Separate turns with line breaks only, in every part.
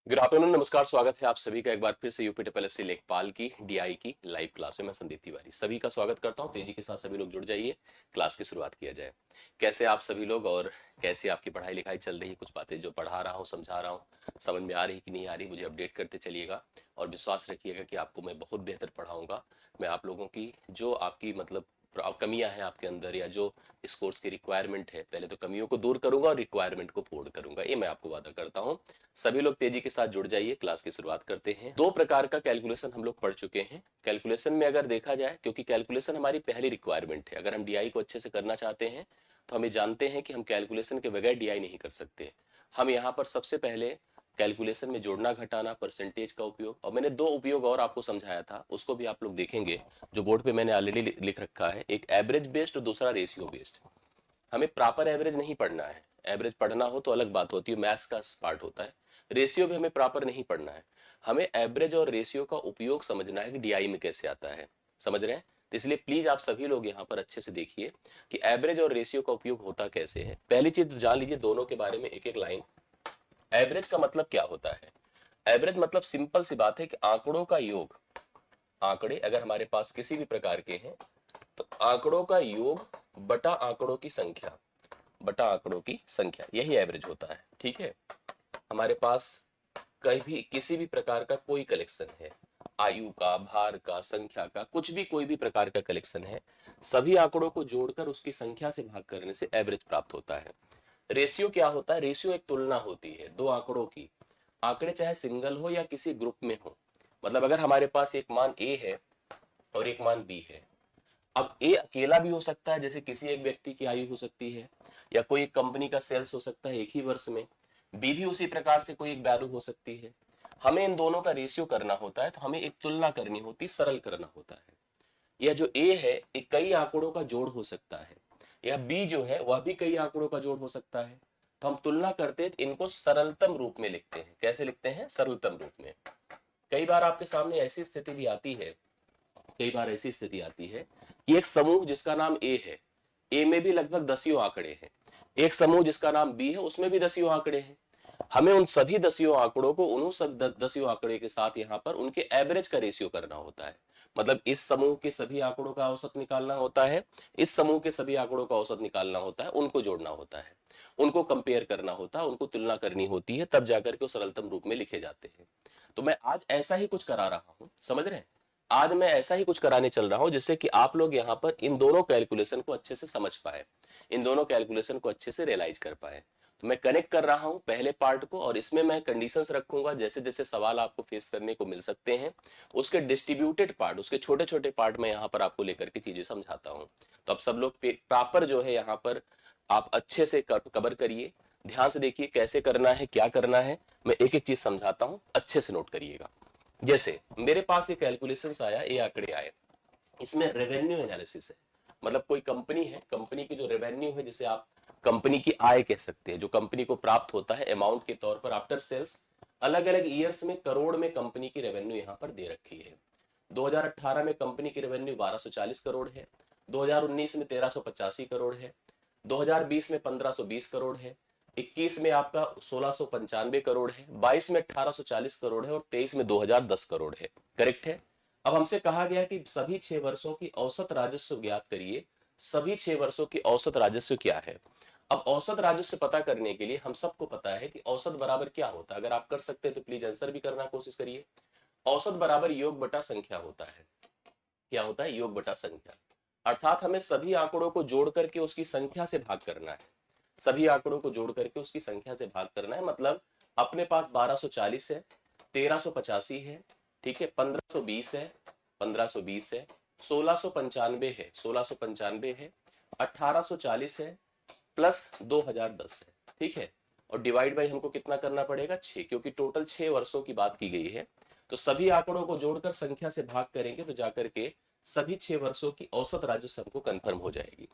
Good afternoon, नमस्कार। स्वागत है आप सभी का एक बार फिर से यूपी ट्रिपल एस सी लेखपाल की डीआई की लाइव क्लास में। मैं संदीप तिवारी सभी का स्वागत करता हूं। तेजी के साथ सभी लोग जुड़ जाइए, क्लास की शुरुआत किया जाए। कैसे आप सभी लोग और कैसे आपकी पढ़ाई लिखाई चल रही है? कुछ बातें जो पढ़ा रहा हूँ, समझा रहा हूँ, समझ में आ रही कि नहीं आ रही, मुझे अपडेट करते चलिएगा और विश्वास रखिएगा कि आपको मैं बहुत बेहतर पढ़ाऊंगा। मैं आप लोगों की जो आपकी मतलब कमियां हैं आपके अंदर या जो इस कोर्स की रिक्वायरमेंट है, पहले तो कमियों को दूर करूंगा और रिक्वायरमेंट को पूर्ण करूंगा, ये मैं आपको वादा करता हूं। सभी लोग तेजी के साथ जुड़ जाइए, क्लास की शुरुआत करते हैं। दो प्रकार का कैलकुलेशन हम लोग पढ़ चुके हैं। कैलकुलेशन में अगर देखा जाए, क्योंकि कैलकुलेशन हमारी पहली रिक्वायरमेंट है, अगर हम डीआई को अच्छे से करना चाहते हैं तो हमें जानते हैं कि हम कैलकुलेशन के बगैर डीआई नहीं कर सकते। हम यहाँ पर सबसे पहले कैलकुलेशन में जोड़ना घटाना, परसेंटेज का उपयोग, और मैंने दो उपयोग और आपको समझाया था, उसको भी आप लोग देखेंगे जो बोर्ड पे मैंने ऑलरेडी लिख रखा है। एक एवरेज बेस्ड और दूसरा रेशियो बेस्ड। हमें प्रॉपर एवरेज नहीं पढ़ना है। एवरेज पढ़ना हो तो अलग बात होती है, मैथ्स का पार्ट होता है। रेशियो भी हमें प्रॉपर नहीं पढ़ना है। हमें एवरेज और रेशियो का उपयोग समझना है कि डीआई में कैसे आता है। समझ रहे हैं? तो इसलिए प्लीज आप सभी लोग यहाँ पर अच्छे से देखिए कि एवरेज और रेशियो का उपयोग होता कैसे है। पहली चीज तो जान लीजिए दोनों के बारे में एक एक लाइन। एवरेज का मतलब क्या होता है? एवरेज मतलब सिंपल सी बात है कि आंकड़ों का योग। आंकड़े अगर हमारे पास किसी भी प्रकार के हैं तो आंकड़ों का योग बटा आंकड़ों की संख्या, बटा आंकड़ों की संख्या, यही एवरेज होता है। ठीक है? हमारे पास कभी किसी भी प्रकार का कोई कलेक्शन है, आयु का, भार का, संख्या का, कुछ भी कोई भी प्रकार का कलेक्शन है, सभी आंकड़ों को जोड़कर उसकी संख्या से भाग करने से एवरेज प्राप्त होता है। रेशियो क्या होता है? रेशियो एक तुलना होती है दो आंकड़ों की। आंकड़े चाहे सिंगल हो या किसी ग्रुप में हो। मतलब अगर हमारे पास एक मान ए है और एक मान बी है, अब ए अकेला भी हो सकता है, जैसे किसी एक व्यक्ति की आयु हो सकती है, या कोई एक कंपनी का सेल्स हो सकता है एक ही वर्ष में। बी भी उसी प्रकार से कोई एक वैल्यू हो सकती है। हमें इन दोनों का रेशियो करना होता है, तो हमें एक तुलना करनी होती, सरल करना होता है। यह जो ए है एक कई आंकड़ों का जोड़ हो सकता है, यह बी जो है वह भी कई आंकड़ों का जोड़ हो सकता है। तो हम तुलना करते हैं, इनको सरलतम रूप में लिखते हैं। कैसे लिखते हैं? सरलतम रूप में। कई बार आपके सामने ऐसी स्थिति भी आती है, कई बार ऐसी स्थिति आती है कि एक समूह जिसका नाम ए है, ए में भी लगभग दसियों आंकड़े हैं। एक समूह जिसका नाम बी है, उसमें भी दसियों आंकड़े हैं। हमें उन सभी दसियों आंकड़ों को उन सब दसियों आंकड़े के साथ यहाँ पर उनके एवरेज का रेशियो करना होता है। मतलब इस समूह के सभी आंकड़ों का औसत निकालना होता है, इस समूह के सभी आंकड़ों का औसत निकालना होता है, उनको जोड़ना होता है, उनको कंपेयर करना होता है, उनको तुलना करनी होती है, तब जाकर के वो सरलतम रूप में लिखे जाते हैं। तो मैं आज ऐसा ही कुछ करा रहा हूं, समझ रहे हैं? आज मैं ऐसा ही कुछ कराने चल रहा हूं जिससे कि आप लोग यहाँ पर इन दोनों कैलकुलेशन को अच्छे से समझ पाए, इन दोनों कैलकुलेशन को अच्छे से रियलाइज कर पाए। तो मैं कनेक्ट कर रहा हूं पहले पार्ट को, और इसमें मैं कंडीशंस रखूंगा, जैसे जैसे सवाल आपको फेस करने को मिल सकते हैं उसके डिस्ट्रीब्यूटेड पार्ट, उसके छोटे छोटे पार्ट में यहाँ पर आपको लेकर के चीजें समझाता हूँ। तो अब सब लोग प्रॉपर जो है यहाँ पर आप अच्छे से कवर करिए, ध्यान से देखिए कैसे करना है, क्या करना है। मैं एक एक चीज समझाता हूँ, अच्छे से नोट करिएगा। जैसे मेरे पास ये कैलकुलेशंस आया, ये आंकड़े आए, इसमें रेवेन्यू एनालिसिस है। मतलब कोई कंपनी है, कंपनी की जो रेवेन्यू है, जिसे आप कंपनी की आय कह सकते हैं, जो कंपनी को प्राप्त होता है अमाउंट के तौर पर आफ्टर सेल्स, अलग अलग ईयर्स में करोड़ में कंपनी की रेवेन्यू यहां पर दे रखी है। 2018 में कंपनी की रेवेन्यू 1240 करोड़ है, 2019 में 1385 करोड़ है, 2020 में 1520 करोड़ है, 21 में आपका 1695 करोड़ है, 22 में 1840 करोड़ है और 23 में 2010 करोड़ है। करेक्ट है? अब हमसे कहा गया कि सभी 6 वर्षों की औसत राजस्व ज्ञात करिए। सभी 6 वर्षों की औसत राजस्व क्या है? अब औसत राजस्व पता करने के लिए हम सबको पता है कि औसत बराबर क्या होता है। अगर आप कर सकते हैं तो प्लीज आंसर भी करना कोशिश करिए। औसत बराबर योग बटा संख्या होता है। क्या होता है? योग बटा संख्या। अर्थात हमें सभी आंकड़ों को जोड़ करके उसकी संख्या से भाग करना है। सभी आंकड़ों को जोड़ करके उसकी संख्या से भाग करना है। मतलब अपने पास 1240 है, 1385 है, ठीक है, 1520 है, 1520 है, 1695 है, 1695 है, 1840 है, प्लस 2010 है। ठीक है? और डिवाइड बाई हमको कितना करना पड़ेगा? 6, क्योंकि टोटल 6 वर्षों की बात की गई है। तो सभी आंकड़ों को जोड़कर संख्या से भाग करेंगे तो जाकर के सभी 6 वर्षों की औसत राजस्व हमको कंफर्म हो जाएगी।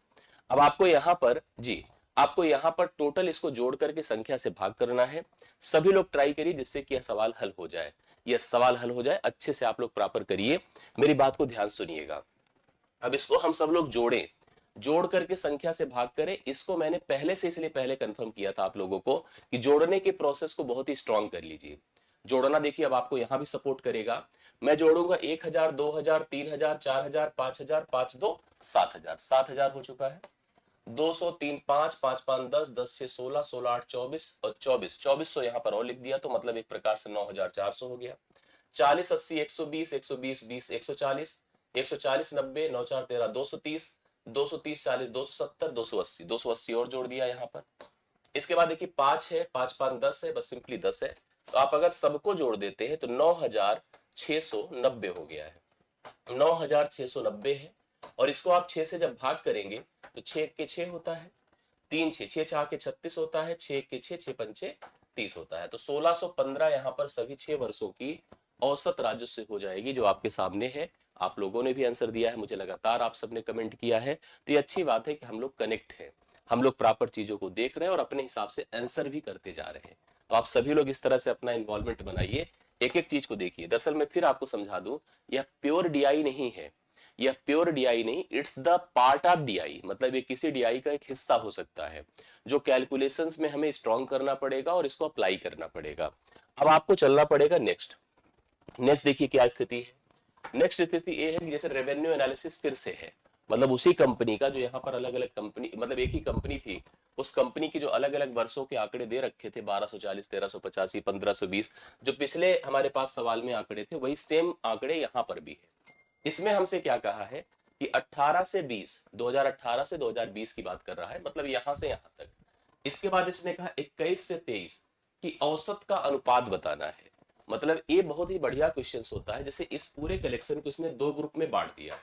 अब आपको यहां पर जी, आपको यहां पर टोटल इसको जोड़ करके संख्या से भाग करना है। सभी लोग ट्राई करिए जिससे कि यह सवाल हल हो जाए। यह सवाल हल हो जाए, अच्छे से आप लोग प्रॉपर करिए, मेरी बात को ध्यान सुनिएगा। अब इसको हम सब लोग जोड़ें, जोड़ करके संख्या से भाग करें। इसको मैंने पहले से इसलिए पहले कंफर्म किया था आप लोगों को कि जोड़ने के प्रोसेस को बहुत ही स्ट्रांग कर लीजिए। जोड़ना देखिए अब आपको यहाँ भी सपोर्ट करेगा। मैं जोड़ूंगा 1000, 2000, 3000, 4000, 5000, 5 2 7000, 7000 हो चुका है। 200, 3 5, 5 5 10, 10 6 16, 16 8 24 और 2400 यहाँ पर और लिख दिया, तो मतलब एक प्रकार से 9400 हो गया। 40 80 120 120 20 140 140 90 9 4 13 230 230 40 270 280 280 और जोड़ दिया यहाँ पर। इसके बाद देखिए 5 है, 5 5 10 है, बस सिंपली 10 है, तो आप अगर सबको जोड़ देते हैं तो 9690 हो गया है। 9690 है, और इसको आप 6 से जब भाग करेंगे तो 6 के 6 होता है, 3 6 6 4 के 36 होता है, 6 के 6 6 पंचे 30 होता है, तो 1615 यहाँ पर सभी 6 वर्षों की औसत राजस्व हो जाएगी, जो आपके सामने है। आप लोगों ने भी आंसर दिया है, मुझे लगातार आप सबने कमेंट किया है, तो ये अच्छी बात है कि हम लोग कनेक्ट हैं, हम लोग प्रॉपर चीजों को देख रहे हैं और अपने हिसाब से आंसर भी करते जा रहे हैं। तो आप सभी लोग इस तरह से अपना इन्वॉल्वमेंट बनाइए, एक एक चीज को देखिए। दरअसल मैं फिर आपको समझा दूं, यह प्योर डीआई नहीं है, यह प्योर डीआई नहीं, it's the part of DI, मतलब ये किसी डीआई का एक हिस्सा हो सकता है जो कैलकुलेशंस में हमें स्ट्रॉन्ग करना पड़ेगा और इसको अप्लाई करना पड़ेगा। अब आपको चलना पड़ेगा नेक्स्ट। नेक्स्ट देखिए क्या स्थिति है। नेक्स्ट स्थिति ये है कि जैसे रेवेन्यू एनालिसिस फिर से है, मतलब उसी कंपनी का, जो यहाँ पर अलग अलग कंपनी, मतलब एक ही कंपनी थी, उस कंपनी की जो अलग अलग वर्षों के आंकड़े दे रखे थे 1240 1385 1520, जो पिछले हमारे पास सवाल में आंकड़े थे वही सेम आंकड़े यहाँ पर भी है। इसमें हमसे क्या कहा है कि 18 से 20, 2018 से 2020 की बात कर रहा है, मतलब यहां से यहां तक। इसके बाद इसने कहा 21 से 23 की औसत का अनुपात बताना है। मतलब ये बहुत ही बढ़िया क्वेश्चन होता है। जैसे इस पूरे कलेक्शन को इसने दो ग्रुप में बांट दिया।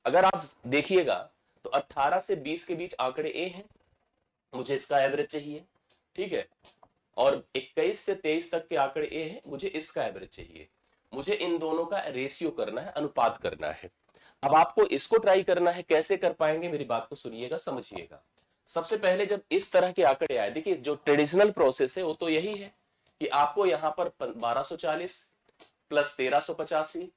अगर आप देखिएगा तो 18 से 20 के बीच आंकड़े ए हैं, मुझे इसका एवरेज चाहिए, ठीक है, और 21 से 23 तक के आंकड़े ए हैं, मुझे इसका एवरेज चाहिए। मुझे इन दोनों का रेशियो करना है, अनुपात करना है। अब आपको इसको ट्राई करना है, कैसे कर पाएंगे, मेरी बात को सुनिएगा, समझिएगा। सबसे पहले जब इस तरह के आंकड़े आए, देखिए जो ट्रेडिशनल प्रोसेस है वो तो यही है कि आपको यहाँ पर 1240 प्लस 1385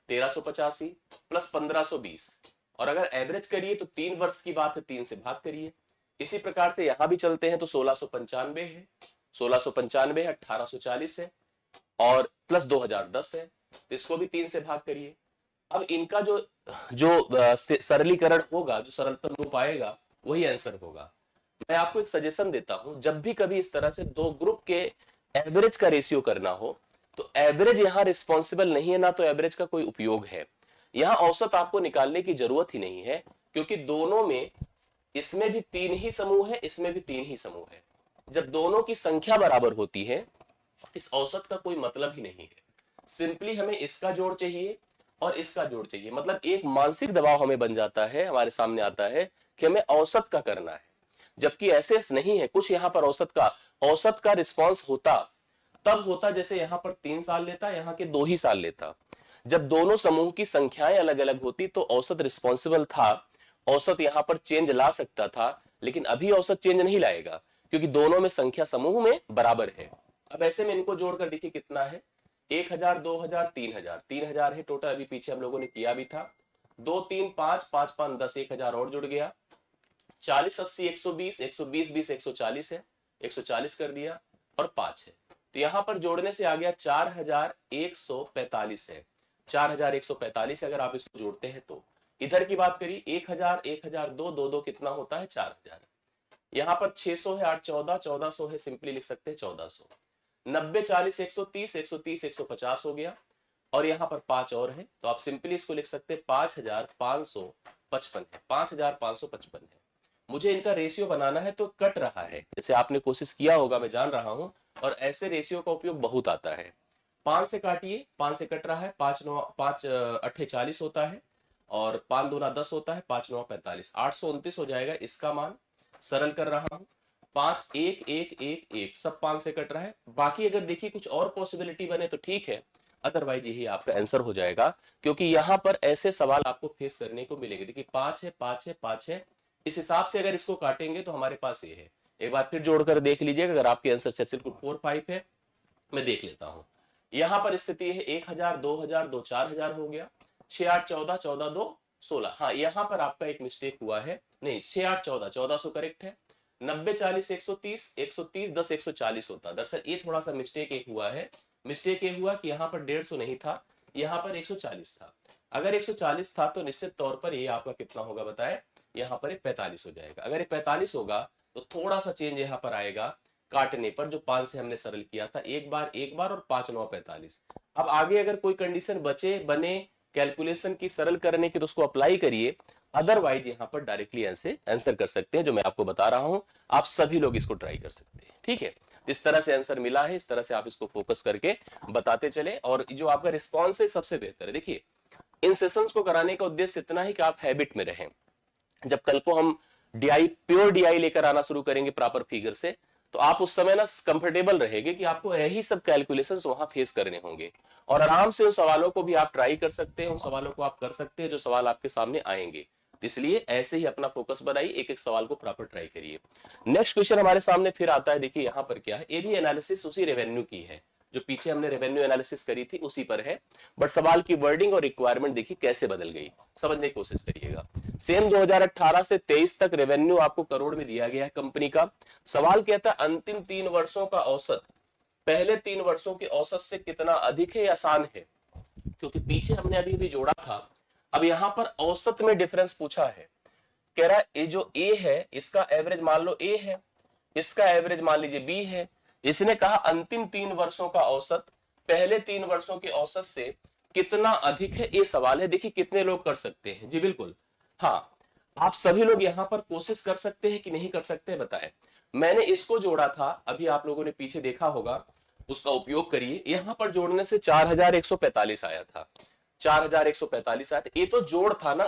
1385 प्लस 1520, और अगर एवरेज करिए तो 3 वर्ष की बात है, 3 से भाग करिए। इसी प्रकार से यहां भी चलते हैं तो 1695 है, 1695 है, 1840 है और प्लस 2010 है, तो इसको भी 3 से भाग करिए। अब इनका जो जो सरलीकरण होगा, जो सरलतम रूप आएगा वही आंसर होगा। मैं आपको एक सजेशन देता हूं, जब भी कभी इस तरह से दो ग्रुप के एवरेज का रेशियो करना हो तो एवरेज यहां रिस्पॉन्सिबल नहीं है, ना तो एवरेज का कोई उपयोग है। यहां औसत आपको निकालने की जरूरत ही नहीं है, क्योंकि दोनों में, इसमें भी 3 ही समूह है, इसमें भी 3 ही समूह है। जब दोनों की संख्या बराबर होती है, इस औसत का कोई मतलब ही नहीं है। सिंपली हमें इसका जोड़ चाहिए और इसका जोड़ चाहिए, मतलब एक मानसिक दबाव हमें बन जाता है, हमारे सामने आता है कि हमें औसत का करना है, जबकि ऐसे नहीं है कुछ। यहां पर औसत का रिस्पांस होता तब होता जैसे यहां पर 3 साल लेता, यहां के 2 ही साल लेता। जब दोनों समूह की संख्याएं अलग अलग होती तो औसत रिस्पॉन्सिबल था, औसत यहां पर चेंज ला सकता था, लेकिन अभी औसत चेंज नहीं लाएगा, क्योंकि दोनों में संख्या समूह में बराबर है। अब ऐसे में इनको जोड़कर देखिए कितना है, 1000 2000 3000, 3000 है टोटल, अभी पीछे हम लोगों ने किया भी था। 2 3 5 5 5 10, 1000 और जुड़ गया। 40 80 120 120 20 140 है, 140 कर दिया और 5 है, तो यहां पर जोड़ने से आ गया 4145 है। 4145 अगर आप इसको जोड़ते हैं तो इधर की बात करिए, 1000 1000 2 2 2 कितना होता है, 4000। यहां पर 600 है, 8 14 1400 है, सिंपली लिख सकते हैं 1400। 90 40 130 130 150 हो गया, और यहां पर 5 और है, तो आप सिंपली इसको लिख सकते हैं 5555 है, 5555 है। मुझे इनका रेशियो बनाना है, तो कट रहा है, जैसे आपने कोशिश किया होगा मैं जान रहा हूं, और ऐसे रेशियो का उपयोग बहुत आता है। 5 से काटिए, 5 से कट रहा है, 5 9 5 8 40 होता है, और 5 दूना 10 होता है, 5 9 45, 829 हो जाएगा इसका मान। सरल कर रहा हूं, 5 1 1 1 1, सब 5 से कट रहा है। बाकी अगर देखिए कुछ और पॉसिबिलिटी बने तो ठीक है, अदरवाइज यही आपका आंसर हो जाएगा, क्योंकि यहां पर ऐसे सवाल आपको फेस करने को मिलेंगे। देखिए 5 है 5 है 5 है, इस हिसाब से अगर इसको काटेंगे तो हमारे पास ये है। एक बार फिर जोड़कर देख लीजिएगा, अगर आपके आंसर से सिर्फ 4 5 है, मैं देख लेता हूं। यहां पर स्थिति है 1000 2000 2 4000 हो गया, 6 8 14 14 2 16। हाँ, यहां पर आपका एक मिस्टेक हुआ है, नहीं 6 8 14 1400 करेक्ट है। 90 40 130, 130 10 140 होता। दरअसल ये थोड़ा सा मिस्टेक एक हुआ है। मिस्टेक ये हुआ कि यहाँ पर 150 नहीं था, यहाँ पर 140 था। अगर 140 था तो निश्चित तौर पर ये आपका कितना होगा बताए, यहाँ पर 45 हो जाएगा। अगर ये 45 होगा तो थोड़ा सा चेंज यहाँ पर आएगा काटने पर, जो 5 से हमने सरल किया था, एक बार और 5 9 45। अब आगे अगर कोई कंडीशन बचे बने कैलकुलेशन की सरल करने की तो उसको अप्लाई करिए, अदरवाइज यहाँ पर डायरेक्टली आंसर कर सकते हैं। जो मैं आपको बता रहा हूं आप सभी लोग इसको ट्राई कर सकते हैं, ठीक है। इस तरह से आंसर मिला है, इस तरह से आप इसको फोकस करके बताते चले, और जो आपका रिस्पॉन्स है सबसे बेहतर है। देखिए इन सेशंस को कराने का उद्देश्य इतना ही कि आप हैबिट में रहें। जब कल को हम डीआई प्योर डीआई लेकर आना शुरू करेंगे प्रॉपर फिगर से, तो आप उस समय ना कंफर्टेबल रहेंगे कि आपको यही सब कैलकुलेशंस वहां फेस करने होंगे, और आराम से उन सवालों को भी आप ट्राई कर सकते हैं, उन सवालों को आप कर सकते हैं जो सवाल आपके सामने आएंगे। इसलिए ऐसे ही अपना फोकस बनाइए, एक एक सवाल को प्रॉपर ट्राई करिए। नेक्स्ट क्वेश्चन हमारे सामने फिर आता है। देखिए यहाँ पर क्या है, ये भी एनालिसिस उसी रेवेन्यू की है, जो पीछे हमने रेवेन्यू एनालिसिस करी थी उसी पर है, बट सवाल की वर्डिंग और रिक्वायरमेंट देखिए कैसे बदल गई, समझने की कोशिश करिएगा। सेम 2018 से 23 तक रेवेन्यू आपको करोड़ में दिया गया है कंपनी का। सवाल कहता है अंतिम 3 वर्षों का औसत पहले 3 वर्षों के औसत से कितना अधिक है या आसान है, क्योंकि पीछे हमने अभी भी जोड़ा था, अब यहां पर औसत में डिफरेंस पूछा है। कह रहा है ये जो ए है इसका एवरेज मान लो ए है, इसका एवरेज मान लीजिए बी है। इसने कहा अंतिम 3 वर्षों का औसत पहले 3 वर्षों के औसत से कितना अधिक है, ये सवाल है। देखिए कितने लोग कर सकते हैं, जी बिल्कुल हाँ, आप सभी लोग यहां पर कोशिश कर सकते हैं कि नहीं कर सकते बताएं। मैंने इसको जोड़ा था, अभी आप लोगों ने पीछे देखा होगा, उसका उपयोग करिए। यहां पर जोड़ने से 4145 आया था, 4145 आया था। ये तो जोड़ था ना,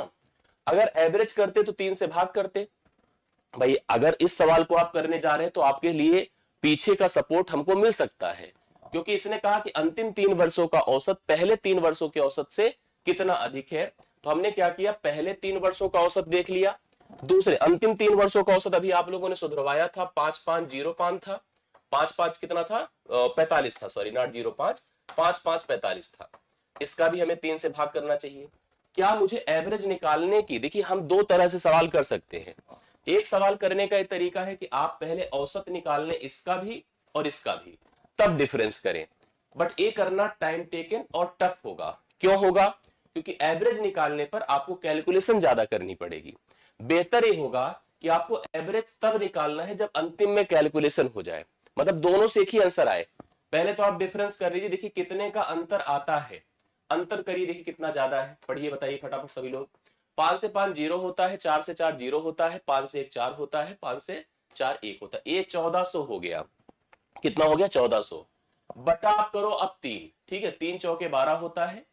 अगर एवरेज करते तो 3 से भाग करते। भाई अगर इस सवाल को आप करने जा रहे हैं तो आपके लिए पीछे का सपोर्ट हमको मिल सकता है, क्योंकि इसने कहा कि अंतिम 3 वर्षों का औसत पहले 3 वर्षों के औसत से कितना अधिक है। तो हमने क्या किया, पहले 3 वर्षों का औसत देख लिया, दूसरे अंतिम 3 वर्षों का औसत अभी आप लोगों ने सुधरवाया था, 5505 था, 55 कितना था, 45 था, सॉरी नॉट 05, 5545 था। इसका भी हमें 3 से भाग करना चाहिए। क्या मुझे एवरेज निकालने की, देखिए हम दो तरह से सवाल कर सकते हैं। एक सवाल करने का एक तरीका है कि आप पहले औसत निकाल लें इसका भी और इसका भी, तब डिफरेंस करें, बट ये करना टाइम टेकन और टफ होगा। क्यों होगा, क्योंकि एवरेज निकालने पर आपको कैलकुलेशन ज्यादा करनी पड़ेगी। बेहतर ये होगा कि आपको एवरेज तब निकालना है जब अंतिम में कैलकुलेशन हो जाए, मतलब दोनों से एक ही आंसर आए। पहले तो आप डिफरेंस कर लीजिए, देखिए कितने का अंतर आता है, अंतर करिए, देखिए कितना ज्यादा है, पढ़िए बताइए फटाफट सभी लोग। 5 से 5 जीरो होता है, 4 से 4 जीरो होता है, 5 से 1 4 होता है, 5 से 4 1 होता है, ये 1400 हो गया। कितना हो गया, 1400 बटा आप करो अब 3, ठीक है, 3 चौके 12 होता है,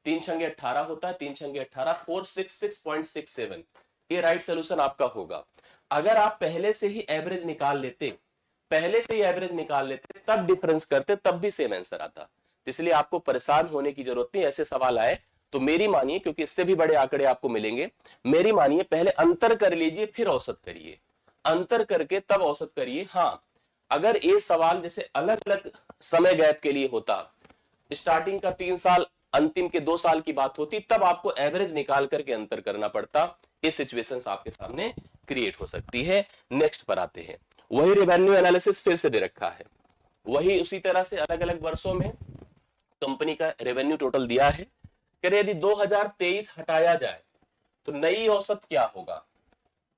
3 छंगे 18 होता है, 3 छंगे 18, 466.67, ये राइट सोल्यूशन आपका होगा। अगर आप पहले से ही एवरेज निकाल लेते, पहले से ही एवरेज निकाल लेते तब डिफरेंस करते, तब भी सेम आंसर आता। इसलिए आपको परेशान होने की जरूरत नहीं, ऐसे सवाल आए तो मेरी मानिए, क्योंकि इससे भी बड़े आंकड़े आपको मिलेंगे, मेरी मानिए पहले अंतर कर लीजिए फिर औसत करिए, अंतर करके तब औसत करिए। हाँ, अगर ये सवाल जैसे अलग अलग समय गैप के लिए होता, स्टार्टिंग का 3 साल अंतिम के 2 साल की बात होती, तब आपको एवरेज निकाल करके अंतर करना पड़ता। ये सिचुएशंस आपके सामने क्रिएट हो सकती है। नेक्स्ट पर आते हैं, वही रेवेन्यू एनालिसिस फिर से दे रखा है, वही उसी तरह से अलग अलग वर्षों में कंपनी का रेवेन्यू टोटल दिया है। यदि 2023 हटाया जाए तो नई औसत क्या होगा,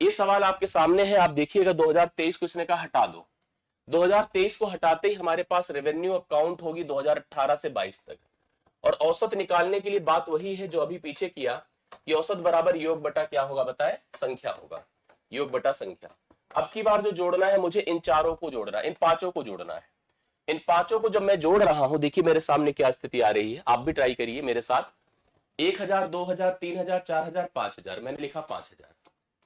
ये सवाल आपके सामने है। आप देखिएगा 2023 को इसने कहा हटा दो, 2023 को हटाते ही हमारे पास रेवेन्यू अब काउंट होगी 2018 से 22 तक, और औसत निकालने के लिए बात वही है जो अभी पीछे किया, कि औसत बराबर योग बटा क्या होगा बताए, संख्या होगा, योग बटा संख्या। अब की बार जो जोड़ना है मुझे, इन चारों को जोड़ना है, इन पांचों को जोड़ना है। इन पांचों को जब मैं जोड़ रहा हूं, देखिए मेरे सामने क्या स्थिति आ रही है, आप भी ट्राई करिए मेरे साथ। 1000 2000 3000 4000 5000, मैंने लिखा 5000,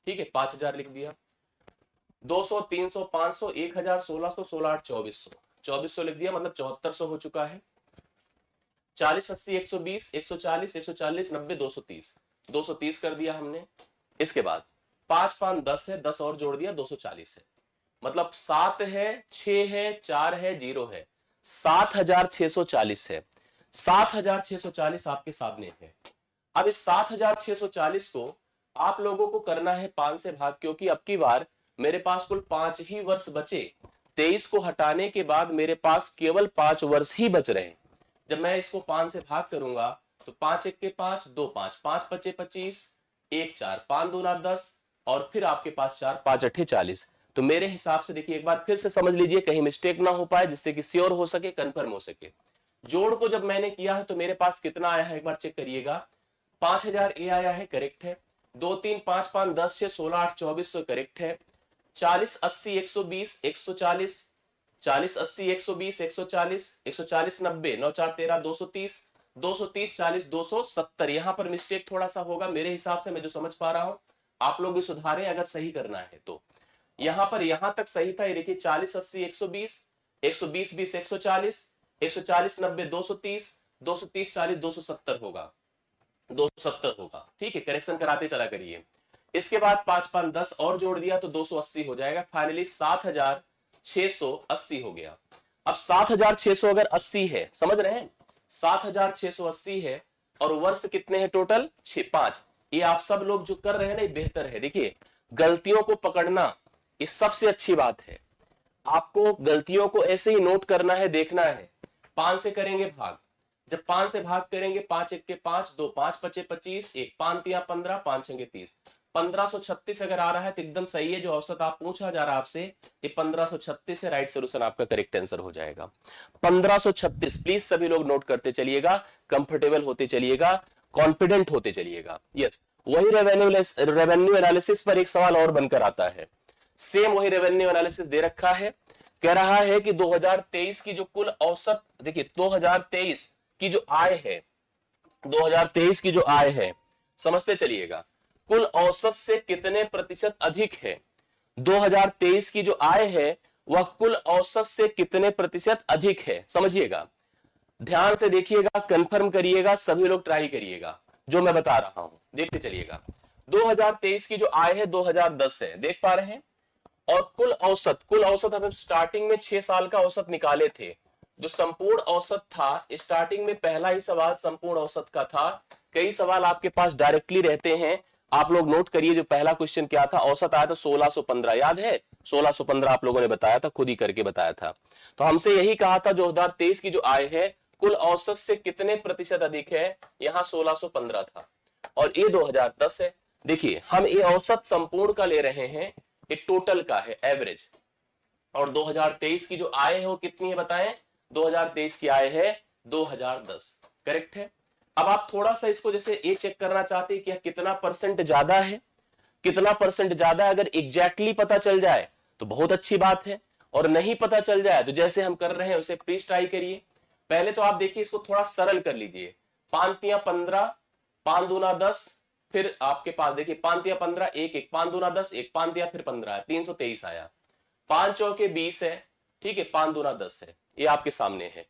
ठीक है 5000 लिख दिया। 200 300 500 1000 1600 16 8 2400, 2400 लिख दिया, मतलब 7400 हो चुका है। 40 80 120 140 140 90 230, 230 कर दिया हमने। इसके बाद 5 5 10 है, 10 और जोड़ दिया 240 है, मतलब 7 है 6 है 4 है 0 है, 7640 है। 7640 आपके सामने है। अब इस 7640 को आप लोगों को करना है 5 से भाग, क्योंकि अब की बार मेरे पास कुल 5 ही वर्ष बचे। 23 को हटाने के बाद मेरे पास केवल 5 वर्ष ही बच रहे हैं। जब मैं इसको 5 से भाग करूंगा तो 5 एक के 5, 2 5, 5 पचे 25, 1 4, 5 दूना 10 और फिर आपके पास 4, 5 अट्ठे 40। तो मेरे हिसाब से देखिए, एक बार फिर से समझ लीजिए, कहीं मिस्टेक ना हो पाए, जिससे कि श्योर हो सके, कंफर्म हो सके। जोड़ को जब मैंने किया है तो मेरे पास कितना आया है, एक बार चेक करिएगा। 5000 ए आया है, करेक्ट है। 2 3 5 5 10 6 16 8 2400 करेक्ट है। 40 80 120 140, 40 80 120 140, 140 90 9 4 13 230, 230 40 270। यहां पर मिस्टेक थोड़ा सा होगा मेरे हिसाब से, मैं जो समझ पा रहा हूं। आप लोग भी सुधारें अगर सही करना है तो। यहां पर यहां तक सही था, ये देखिए 40 80 120, 120 20 140, 140 90 230, 230 40 270 होगा, 270 होगा। ठीक है, करेक्शन कराते चला करिए। इसके बाद 5 5 10 और जोड़ दिया तो 280 हो जाएगा। फाइनली 7680 हो गया। अब 7600 अगर 80 है, समझ रहे हैं, 7680 है और वर्ष कितने हैं टोटल, 5। ये आप सब लोग जो कर रहे हैं ना, ये बेहतर है। देखिए, गलतियों को पकड़ना ये सबसे अच्छी बात है। आपको गलतियों को ऐसे ही नोट करना है, देखना है। 5 से करेंगे भाग, जब 5 से भाग करेंगे, 5 एक के 5, 2 5 पचे 25, 1 5 तिया 15, 5 छंगे 30, 1536 अगर आ रहा है तो एकदम सही है। जो औसत आप पूछा जा रहा है आपसे, ये 1536 है। राइट सोल्यूशन आपका करेक्ट आंसर हो जाएगा 1536। प्लीज सभी लोग नोट करते चलिएगा, कंफर्टेबल होते चलिएगा, कॉन्फिडेंट होते चलिएगा। यस, वही रेवेन्यू एनालिसिस पर एक सवाल और बनकर आता है। सेम वही रेवेन्यू एनालिसिस दे रखा है। कह रहा है कि 2023 की जो कुल औसत, देखिए 2023 की जो आय है, 2023 की जो आय है, समझते चलिएगा, कुल औसत से कितने प्रतिशत अधिक है। 2023 की जो आय है वह कुल औसत से कितने प्रतिशत अधिक है, समझिएगा, ध्यान से देखिएगा, कंफर्म करिएगा, सभी लोग ट्राई करिएगा जो मैं बता रहा हूं, देखते चलिएगा। 2023 की जो आय है 2010 है, देख पा रहे हैं। और कुल औसत हम स्टार्टिंग में 6 साल का औसत निकाले थे। जो संपूर्ण औसत था, स्टार्टिंग में पहला ही सवाल संपूर्ण औसत का था। कई सवाल आपके पास डायरेक्टली रहते हैं, आप लोग नोट करिए। जो पहला क्वेश्चन क्या था, औसत आया था 1615, याद है 1615 आप लोगों ने बताया था, खुद ही करके बताया था। तो हमसे यही कहा था 2023 की जो आय है कुल औसत से कितने प्रतिशत अधिक है, यहां 1615 था और ये 2010 है। देखिए, हम ये औसत संपूर्ण का ले रहे हैं, ये टोटल का है, एवरेज। और 2023 की जो आय है वो कितनी है बताएं, 2023 की आय है 2010, करेक्ट है। अब आप थोड़ा सा इसको जैसे ये चेक करना चाहते हैं कि कितना परसेंट ज्यादा है, कितना परसेंट ज्यादा है। अगर एग्जैक्टली पता चल जाए तो बहुत अच्छी बात है, और नहीं पता चल जाए तो जैसे हम कर रहे हैं उसे प्लीज ट्राई करिए। पहले तो आप देखिए, इसको थोड़ा सरल कर लीजिए। 5 तिया 15, 5 दूना 10, फिर आपके पास देखिए 5 तिया 15, 1 1 5 दूना 10, 1 5 तिया फिर 15, 323 आया। 5 चौके 20 है, ठीक है, 5 दूना 10 है, ये आपके सामने है।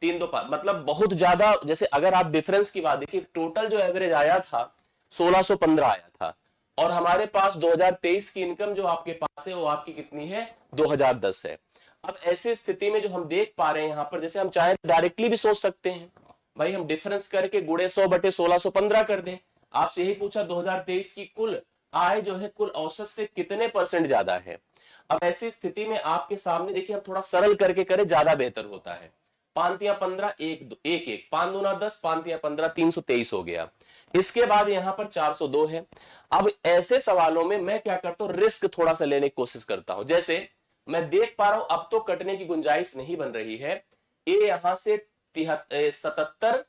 3 2 5, मतलब बहुत ज्यादा। जैसे अगर आप डिफरेंस की बात देखिए, टोटल जो एवरेज आया था 1615 आया था, और हमारे पास 2023 की इनकम जो आपके पास है वो आपकी कितनी है, 2010 है। अब ऐसी स्थिति में जो हम देख पा रहे हैं यहां पर, जैसे हम चाहे डायरेक्टली भी सोच सकते हैं, भाई हम डिफरेंस करके गुणे 100 बटे 1615 कर दें। आपसे यही पूछा 2023 की कुल आय जो है कुल औसत से कितने परसेंट ज्यादा है। अब ऐसी स्थिति में आपके सामने देखिए, हम थोड़ा सरल करके करें, ज्यादा बेहतर होता है। 5 तिया 15, 1 1 1 5 दूना 10, 5 तिया 15, 323 हो गया। इसके बाद यहां पर 402 है। अब ऐसे सवालों में मैं क्या करता हूं, रिस्क थोड़ा सा लेने की कोशिश करता हूं। जैसे मैं देख पा रहा हूं अब तो कटने की गुंजाइश नहीं बन रही है। ये यहां से 77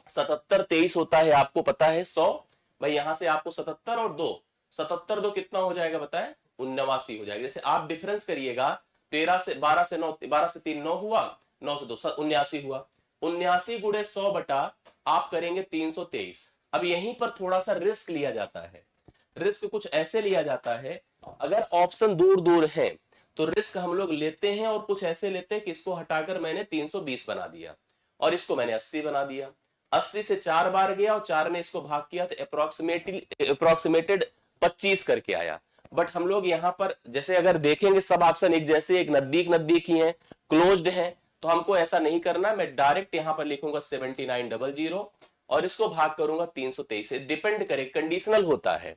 77 23 होता है, आपको पता है 100। भाई यहां से आपको 77 और 2, 77 2 कितना हो जाएगा बताएं, 79 हो जाएगा। जैसे आप डिफरेंस करिएगा, 13 से 12 से 9, 12 से 3 9 हुआ, 9 से 2 79 हुआ। 79 गुणे 100 बटा आप करेंगे 323। अब यहीं पर थोड़ा सा रिस्क लिया जाता है। रिस्क कुछ ऐसे लिया जाता है, अगर ऑप्शन दूर दूर है तो रिस्क हम लोग लेते हैं, और कुछ ऐसे लेते हैं कि इसको हटाकर मैंने 320 बना दिया और इसको मैंने 80 बना दिया। 80 से 4 बार गया और 4 ने इसको भाग किया तो अप्रोक्सीमेटेड 25 करके आया। बट हम लोग यहाँ पर जैसे अगर देखेंगे, सब ऑप्शन एक जैसे, एक नजदीक नजदीक ही है, क्लोज्ड है, तो हमको ऐसा नहीं करना। मैं डायरेक्ट यहाँ पर लिखूंगा 7900 और इसको भाग करूंगा 323 से। डिपेंड करे, कंडीशनल होता है,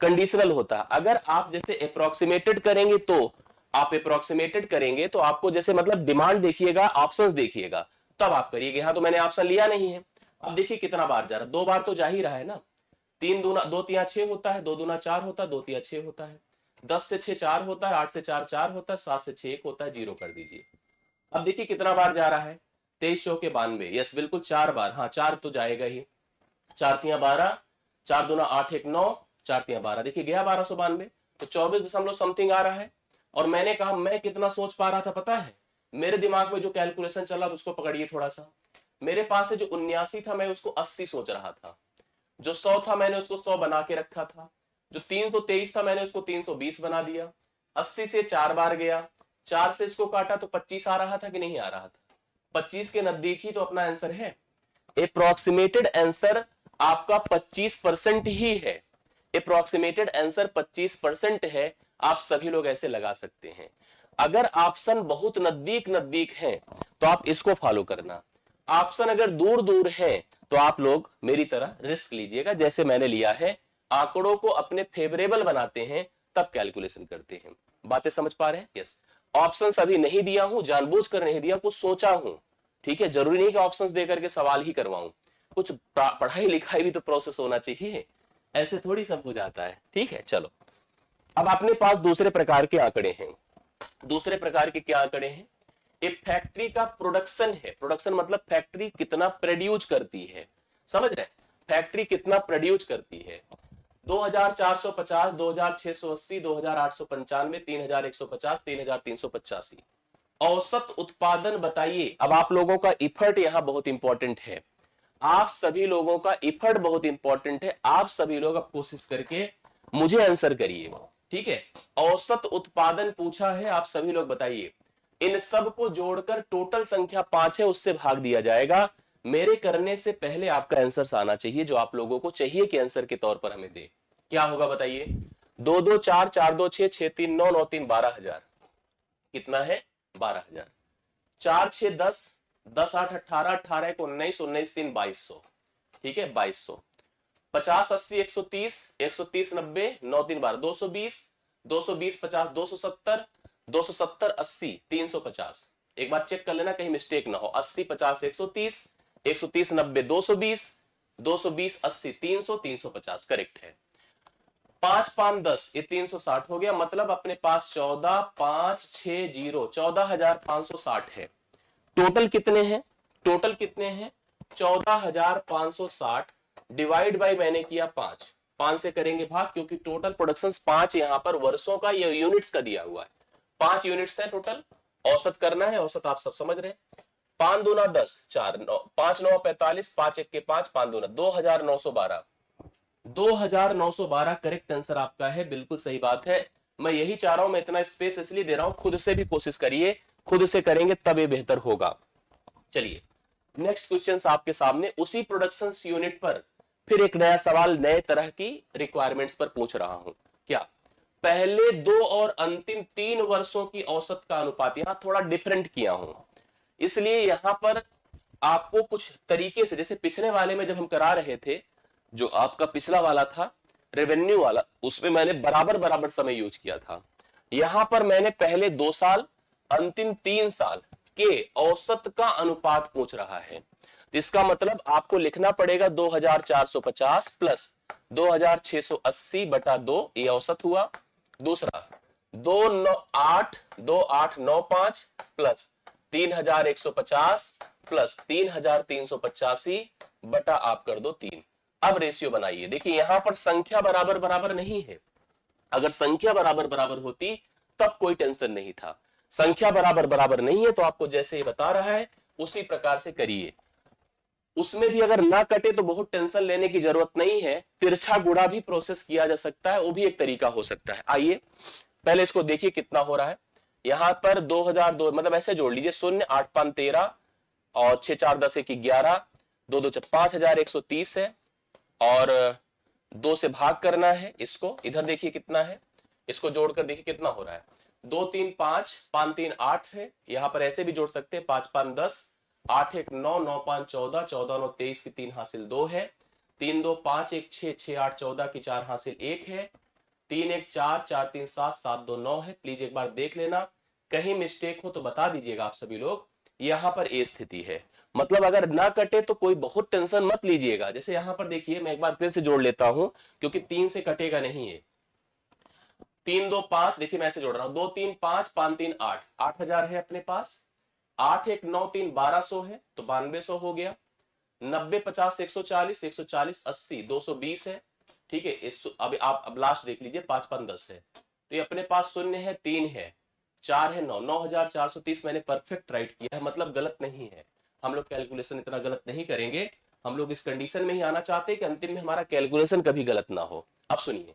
कंडीशनल होता है। अगर आप जैसे अप्रोक्सीमेटेड करेंगे तो आप अप्रोक्सीमेटेड करेंगे तो आपको जैसे मतलब डिमांड देखिएगा, ऑप्शंस देखिएगा, तब आप करिएगा। यहां तो मैंने ऑप्शन लिया नहीं है। अब देखिए कितना बार जा रहा है, 2 बार तो जा ही रहा है ना। 3 दूना 2 तिया 6 होता है, 2 दूना 4 होता है, 2 तिया 6 होता है, 10 से 6 4 होता है, 8 से 4 4 होता है, 7 से 6 1 होता है, 0 कर दीजिए। अब देखिए कितना बार जा रहा है, 23 चौके 92, यस बिल्कुल 4 बार, हाँ 4 तो जाएगा ही। 4 तिया 12, 4 दूना 8 1 9, 4 तिया 12, देखिए गया 1292, तो 24 दशमलव समथिंग आ रहा है। और मैंने कहा मैं कितना सोच पा रहा था पता है, मेरे दिमाग में जो कैलकुलेशन चला उसको पकड़िए थोड़ा सा। मेरे पास से जो 79 था मैं उसको 80 सोच रहा था, जो 100 था मैंने उसको 100 बना के रखा था, जो 323 था मैंने उसको 320 बना दिया। 80 से 4 बार गया, 4 से इसको काटा तो 25 आ रहा था कि नहीं आ रहा था, 25 के नजदीक ही तो अपना आंसर है। अप्रोक्सीमेटेड आंसर आपका 25% ही है, अप्रोक्सीमेटेड आंसर 25% है। आप सभी लोग ऐसे लगा सकते हैं। अगर ऑप्शन बहुत नजदीक नजदीक है तो आप इसको फॉलो करना, ऑप्शन अगर दूर दूर है तो आप लोग मेरी तरह रिस्क लीजिएगा जैसे मैंने लिया है। आंकड़ों को अपने फेवरेबल बनाते हैं तब कैलकुलेशन करते हैं। बातें समझ पा रहे हैं? यस। ऑप्शंस अभी नहीं दिया हूं, जानबूझकर नहीं दिया, कुछ सोचा हूं, ठीक है। जरूरी नहीं कि ऑप्शंस देकर के सवाल ही करवाऊं, कुछ पढ़ाई लिखाई भी तो प्रोसेस होना चाहिए, ऐसे थोड़ी सब हो जाता है, ठीक है। चलो अब अपने पास दूसरे प्रकार के आंकड़े हैं। दूसरे प्रकार के क्या आंकड़े हैं? एक फैक्ट्री का प्रोडक्शन है, प्रोडक्शन मतलब फैक्ट्री कितना प्रोड्यूस करती है, समझ रहे हैं? फैक्ट्री कितना प्रोड्यूस करती है। 2450, 2680, 2895, 3150, 3385। औसत उत्पादन बताइए। अब आप लोगों का इफर्ट यहां बहुत इंपॉर्टेंट है, आप सभी लोगों का इफर्ट बहुत इंपॉर्टेंट है। आप सभी लोग अब कोशिश करके मुझे आंसर करिए, ठीक है। औसत उत्पादन पूछा है, आप सभी लोग बताइए। इन सब को जोड़कर टोटल संख्या 5 है, उससे भाग दिया जाएगा। मेरे करने से पहले आपका आंसर आना चाहिए जो आप लोगों को चाहिए कि आंसर के तौर पर हमें दे। क्या होगा बताइए? 2 2 4, 4 2 6, 6 3 9, 9 3 12,000। कितना है? 12,000। 4 6 10, 10 8 18, 18 1 19, 19 3 2200, ठीक है 2200। 50 80 130, 130 90, 9 3 12, 220, 220 50, 270, 270 80, 350। एक बार चेक कर लेना कहीं मिस्टेक ना हो। 80 50 130, 130 90, 220, 220 80, 300, 350 करेक्ट है। 5 5 10, ये 360 हो गया, मतलब अपने पास 14 5 6 0, 14,560 है। टोटल कितने हैं? टोटल कितने हैं? 14,560 डिवाइड बाय मैंने किया 5, 5 से करेंगे भाग, क्योंकि टोटल प्रोडक्शन 5 यहां पर वर्षों का या यूनिट्स का दिया हुआ है। 5 यूनिट्स है टोटल, औसत करना है, औसत आप सब समझ रहे हैं। 5 दूना 10, 4 9, 5 9 45, 5 1 के 5, 5 दूना 2,912, 2,912 करेक्ट आंसर आपका है। बिल्कुल सही बात है। मैं यही चाह रहा हूं, मैं इतना स्पेस इसलिए दे रहा हूं, खुद से भी कोशिश करिए, खुद से करेंगे तब ये बेहतर होगा। चलिए नेक्स्ट क्वेश्चन आपके सामने उसी प्रोडक्शन यूनिट पर फिर एक नया सवाल नए तरह की रिक्वायरमेंट्स पर पूछ रहा हूं। क्या? पहले 2 और अंतिम 3 वर्षों की औसत का अनुपात, यहां थोड़ा डिफरेंट किया हूं, इसलिए यहां पर आपको कुछ तरीके से, जैसे पिछले वाले में जब हम करा रहे थे, जो आपका पिछला वाला था रेवेन्यू वाला, उसमें मैंने बराबर बराबर समय यूज किया था। यहां पर मैंने पहले 2 साल अंतिम 3 साल के औसत का अनुपात पूछ रहा है। तो इसका मतलब आपको लिखना पड़ेगा 2,450 प्लस 2,680 बटा 2, ये औसत हुआ। दूसरा 2,895 प्लस 3,150 प्लस 3,385 बटा आप कर दो 3। अब रेशियो बनाइए। देखिए यहां पर संख्या बराबर बराबर नहीं है, अगर संख्या बराबर बराबर होती तब कोई टेंशन नहीं था। संख्या बराबर बराबर नहीं है तो आपको जैसे ही बता रहा है उसी प्रकार से करिए। उसमें भी अगर ना कटे तो बहुत टेंशन लेने की जरूरत नहीं है, तिरछा गुणा भी प्रोसेस किया जा सकता है, वो भी एक तरीका हो सकता है। आइए पहले इसको देखिए कितना हो रहा है। यहां पर 2002 मतलब ऐसे जोड़ लीजिए, 0 8 5 13 और 6 4 10 1 11, 2 2 5,130 है और 2 से भाग करना है इसको। इधर देखिए कितना है, इसको जोड़कर देखिए कितना हो रहा है। 2 3 5, 5 3 8 है, यहां पर ऐसे भी जोड़ सकते हैं। 5 5 10, 8 1 9, 9 5 14, 14 9 23 की 3 हासिल 2 है, 3 2 5 1 6, 6 8 14 की 4 हासिल 1 है, 3 1 4, 4 3 7, 7 2 9 है। प्लीज एक बार देख लेना, कहीं मिस्टेक हो तो बता दीजिएगा आप सभी लोग। यहां पर ए स्थिति है, मतलब अगर ना कटे तो कोई बहुत टेंशन मत लीजिएगा। जैसे यहां पर देखिए, मैं एक बार फिर से जोड़ लेता हूं, क्योंकि 3 से कटेगा नहीं है। 3 2 5, देखिए मैं ऐसे जोड़ रहा हूं, 2 3 5, 5 3 8, 8000 है अपने पास। 8 1 9 3 1200 है, तो 9200 हो गया। 90 50 140, 140 80, 220 है। ठीक है, इस अब आप अब लास्ट देख लीजिए, 5 5 10 है, तो ये अपने पास शून्य है, 3 है, 4 है, 9 9430 मैंने परफेक्ट राइट किया है, मतलब गलत नहीं है। हम लोग कैलकुलेशन इतना गलत नहीं करेंगे, हम लोग इस कंडीशन में ही आना चाहते हैं कि अंतिम में हमारा कैलकुलेशन कभी गलत ना हो। अब सुनिए,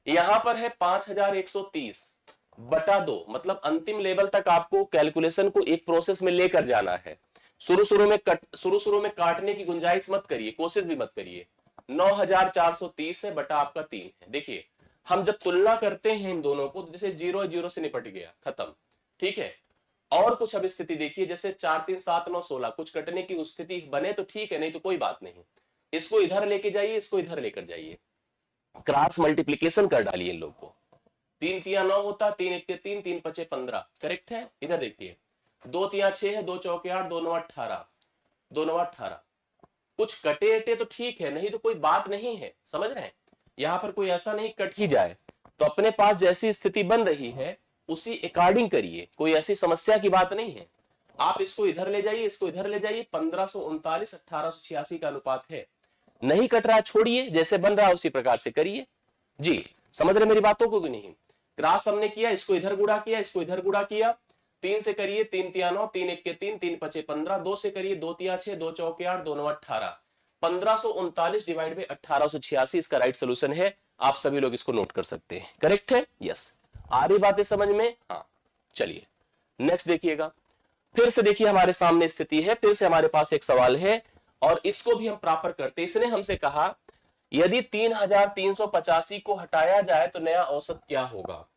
यहां पर है 5130 बटा 2, मतलब अंतिम लेवल तक आपको कैलकुलेशन को एक प्रोसेस में लेकर जाना है। शुरू में काटने की गुंजाइश मत करिए, कोशिश भी मत करिए। 9430 है बटा आपका 3 है। देखिए, हम जब तुलना करते हैं इन दोनों को, तो जैसे 0 0 से निपट गया, खत्म। ठीक है, और कुछ अब स्थिति देखिए, जैसे 4 3 7 9 16, कुछ कटने की स्थिति बने तो ठीक है, नहीं तो कोई बात नहीं। इसको इधर लेके जाइए, इसको इधर लेकर जाइए, क्रॉस मल्टीप्लीकेशन कर डालिए इन लोग को। 3 तिया 9 होता, 3 1 3, 3 5 15, करेक्ट है। इधर देखिए, 2 तिया 6 है, 2 चौके 8, 2 9 18, 2 9 18। कुछ कटे अटे तो ठीक है, नहीं तो कोई बात नहीं है, समझ रहे हैं। यहां पर कोई ऐसा नहीं कट ही जाए, तो अपने पास जैसी स्थिति बन रही है उसी अकॉर्डिंग करिए, कोई ऐसी समस्या की बात नहीं है। आप इसको इधर ले जाइए, इसको इधर ले जाइए, 1539 1886 का अनुपात है। नहीं कट रहा, छोड़िए, जैसे बन रहा है उसी प्रकार से करिए। जी, समझ रहे मेरी बातों को कि नहीं। क्रॉस हमने किया, इसको इधर गुणा किया, इसको इधर गुणा किया। 3 से करिए, 3 तिया 9, 3 1 3, 3 5 15, 2 से करिए, 2 तिया 6, 2 चौके 8, 2 9 18, 1539 डिवाइड बाई 1886 इसका राइट सोल्यूशन है। आप सभी लोग इसको नोट कर सकते हैं, करेक्ट है। यस, आ रही बातें समझ में। हाँ, चलिए नेक्स्ट देखिएगा। फिर से देखिए हमारे सामने स्थिति है, फिर से हमारे पास एक सवाल है और इसको भी हम प्रॉपर करते हैं। इसने हमसे कहा यदि 3385 को हटाया जाए तो नया औसत क्या होगा।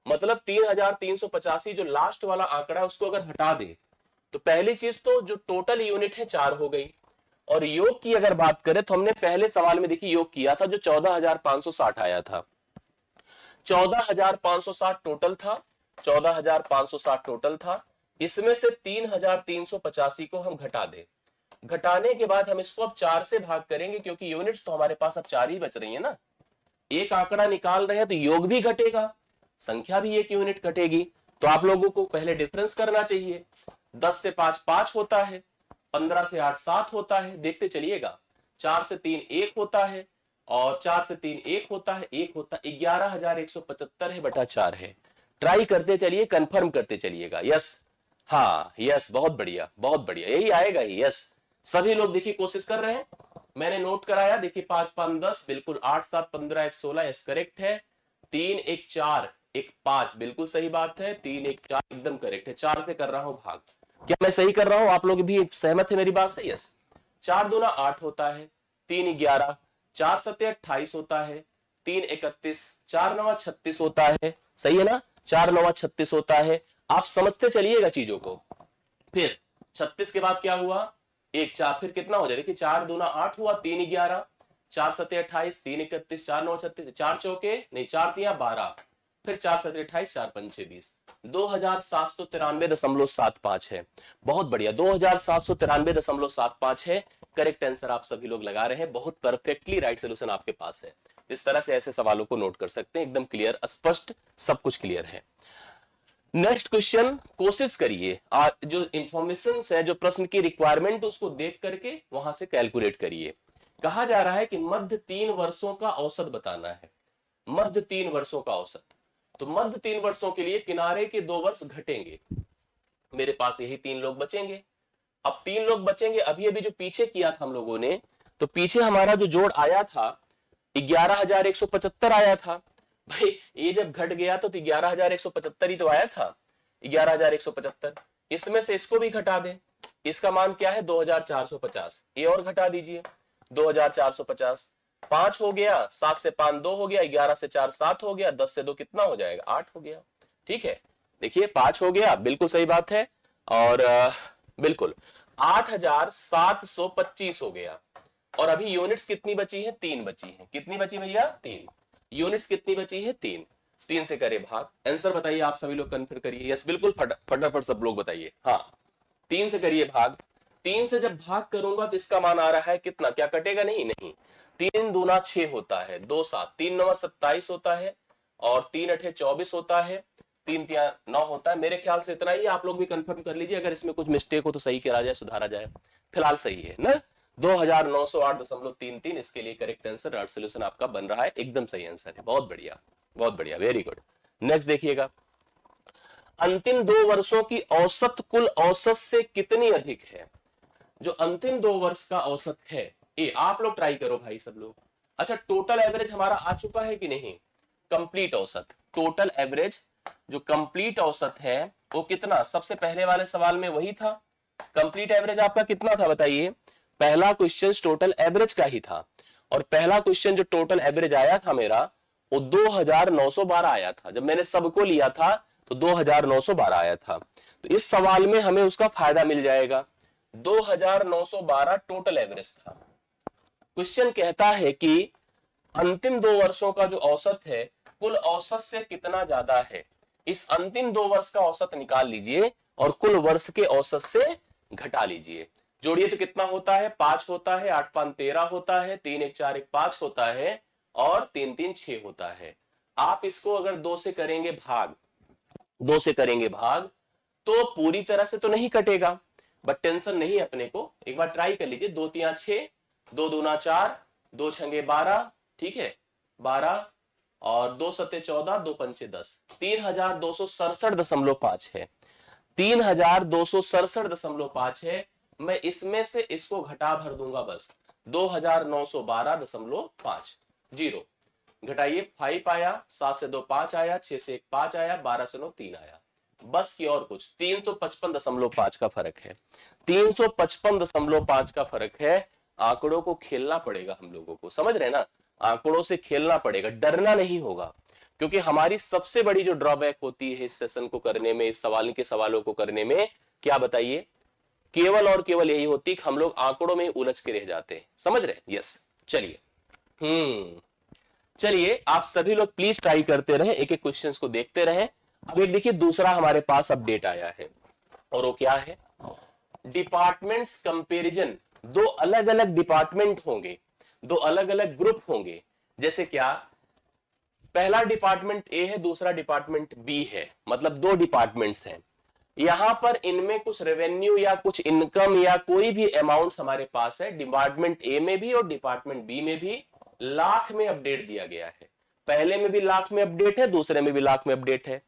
मतलब 3385 जो लास्ट वाला आंकड़ा है उसको अगर हटा दे तो पहली चीज तो जो टोटल यूनिट है 4 हो गई। और योग की अगर बात करें तो हमने पहले सवाल में देखिए योग किया था जो 14560 आया था, 14560 टोटल था, 14560 टोटल था। इसमें से 3385 को हम घटा दें, घटाने के बाद हम इसको अब 4 से भाग करेंगे, क्योंकि यूनिट्स तो हमारे पास अब 4 ही बच रही है ना। एक आंकड़ा निकाल रहे हैं तो योग भी घटेगा, संख्या भी एक यूनिट घटेगी। तो आप लोगों को पहले डिफरेंस करना चाहिए। 10 से 5 5 होता है, 15 से 8 7 होता है, देखते चलिएगा। 4 से 3 1 होता है, और 4 से 3 1 होता है, 1 होता 11175 है बटा 4 है। ट्राई करते चलिए, कंफर्म करते चलिएगा। यस, हाँ यस, बहुत बढ़िया बहुत बढ़िया, यही आएगा ही। यस, सभी लोग देखिए कोशिश कर रहे हैं, मैंने नोट कराया। देखिए 5 5 10 बिल्कुल, 8 7 15 1 16, यस करेक्ट है। 3 1 4 1 5 बिल्कुल सही बात है। 3 1 4 एकदम करेक्ट है। 4 से कर रहा हूं भाग, क्या मैं सही कर रहा हूं? आप लोग भी सहमत है मेरी बात से? यस। 4 दूना 8 होता है, 3 11, 4 7 28 होता है, 3 31, 4 9 36 होता है, सही है ना। 4 9 36 होता है, आप समझते चलिएगा चीजों को। फिर 36 के बाद क्या हुआ, 1 4, फिर कितना हो जाए, देखिए 4 दूना 8 हुआ, 3 11, 4 7 28, 3 31, 4 9 36, 4 चौके नहीं 4 तिया 12, फिर 4 7 28, 4 5 20, 2793.75 है। बहुत बढ़िया, 2793.75 है करेक्ट आंसर। आप सभी लोग लगा रहे हैं, बहुत परफेक्टली राइट सोल्यूशन आपके पास है। इस तरह से ऐसे सवालों को नोट कर सकते हैं, एकदम क्लियर स्पष्ट सब कुछ क्लियर है। नेक्स्ट क्वेश्चन, कोशिश करिए जो इंफॉर्मेशन है, जो प्रश्न की रिक्वायरमेंट उसको देख करके वहां से कैलकुलेट करिए। कहा जा रहा है कि मध्य 3 वर्षों का औसत बताना है, मध्य 3 वर्षों का औसत। तो मध्य 3 वर्षों के लिए किनारे के 2 वर्ष घटेंगे, मेरे पास यही 3 लोग बचेंगे। अब 3 लोग बचेंगे, अभी अभी जो पीछे किया था हम लोगों ने, तो पीछे हमारा जो जोड़ आया था 11175 आया था। भाई ये जब घट गया तो 11175 ही तो आया था, 11175। इसमें से इसको भी घटा दें, इसका मान क्या है 2450, ये और घटा दीजिए 2450। 5 हो गया, 7 से 5 2 हो गया, 11 से 4 7 हो गया, 10 से 2 कितना हो जाएगा 8 हो गया। ठीक है, देखिए 5 हो गया, बिल्कुल सही बात है। और बिल्कुल 8725 हो गया। और अभी यूनिट्स कितनी बची है, 3 बची है। कितनी बची भैया, 3। यूनिट्स कितनी बची है? 3। 3 से करे भाग। आंसर बताइए आप सभी लोग, कन्फर्म करिए। यस बिल्कुल, फटाफट सब लोग बताइए। हाँ 3 से करिए भाग। 3 से जब भाग करूंगा तो इसका मान आ रहा है कितना? क्या कटेगा? नहीं नहीं, 3 दूना 6 होता है, 2 7, 3 9 27 होता है, और 3 8 24 होता है, 3 3 9 होता है। मेरे ख्याल से इतना ही। आप लोग भी कंफर्म कर लीजिए, अगर इसमें कुछ मिस्टेक हो तो सही करा जाए, सुधारा जाए। फिलहाल सही है ना? 2908.33 इसके लिए करेक्ट आंसर, राइट सोल्यूशन आपका बन रहा है। एकदम सही आंसर है, बहुत बढ़िया, बहुत बढ़िया, वेरी गुड। नेक्स्ट देखिएगा, अंतिम 2 वर्षों की औसत कुल औसत से कितनी अधिक है? जो अंतिम 2 वर्ष का औसत है, ये आप लोग ट्राई करो भाई सब लोग। अच्छा, टोटल एवरेज हमारा आ चुका है कि नहीं? कंप्लीट औसत, टोटल एवरेज जो कंप्लीट औसत है वो कितना? सबसे पहले वाले सवाल में वही था। कंप्लीट एवरेज आपका कितना था बताइए? पहला क्वेश्चन टोटल एवरेज का ही था, और पहला क्वेश्चन जो टोटल एवरेज आया था मेरा, वो 2912 आया था। जब मैंने सबको लिया था तो 2912 आया था। तो इस सवाल में हमें उसका फायदा मिल जाएगा। 2912 टोटल एवरेज था। क्वेश्चन कहता है कि अंतिम 2 वर्षों का जो औसत है, कुल औसत से कितना ज्यादा है। इस अंतिम 2 वर्ष का औसत निकाल लीजिए और कुल वर्ष के औसत से घटा लीजिए। जोड़िए तो कितना होता है? 5 होता है, 8 5 13 होता है, 3 1 4 1 5 होता है, और 3 3 6 होता है। आप इसको अगर 2 से करेंगे भाग, 2 से करेंगे भाग, तो पूरी तरह से तो नहीं कटेगा, बट टेंशन नहीं अपने को। एक बार ट्राई कर लीजिए। 2 3 6, 2 दूना 4, 2 छंगे 12, ठीक है 12, और 2 सत्ते 14, 2 पंचे 10, 3267.5 है। 3267.5 है। मैं इसमें से इसको घटा भर दूंगा बस, 2912.5 जीरो। घटाइए, 5 आया, 7 से 2 5 आया, 6 से 1 5 आया, 12 से 9 3 आया, बस की और कुछ 355.5 का फर्क है। 355.5 का फर्क है। आंकड़ों को खेलना पड़ेगा हम लोगों को, समझ रहे ना? आंकड़ों से खेलना पड़ेगा, डरना नहीं होगा। क्योंकि हमारी सबसे बड़ी जो ड्रॉबैक होती है इस सेशन को करने में, इस सवाल के सवालों को करने में, क्या बताइए? केवल और केवल यही होती कि हम लोग आंकड़ों में उलझ के रह जाते हैं। समझ रहे? यस। चलिए, चलिए आप सभी लोग प्लीज ट्राई करते रहे, एक एक क्वेश्चंस को देखते रहे। अब एक देखिए, दूसरा हमारे पास अपडेट आया है, और वो क्या है? Departments comparison. 2 अलग अलग डिपार्टमेंट होंगे, 2 अलग अलग ग्रुप होंगे। जैसे क्या? पहला डिपार्टमेंट ए है, दूसरा डिपार्टमेंट बी है, मतलब 2 डिपार्टमेंट्स हैं। यहां पर इनमें कुछ रेवेन्यू या कुछ इनकम या कोई भी अमाउंट हमारे पास है, डिपार्टमेंट ए में भी और डिपार्टमेंट बी में भी लाख में अपडेट दिया गया है। पहले में भी लाख में अपडेट है, दूसरे में भी लाख में अपडेट है।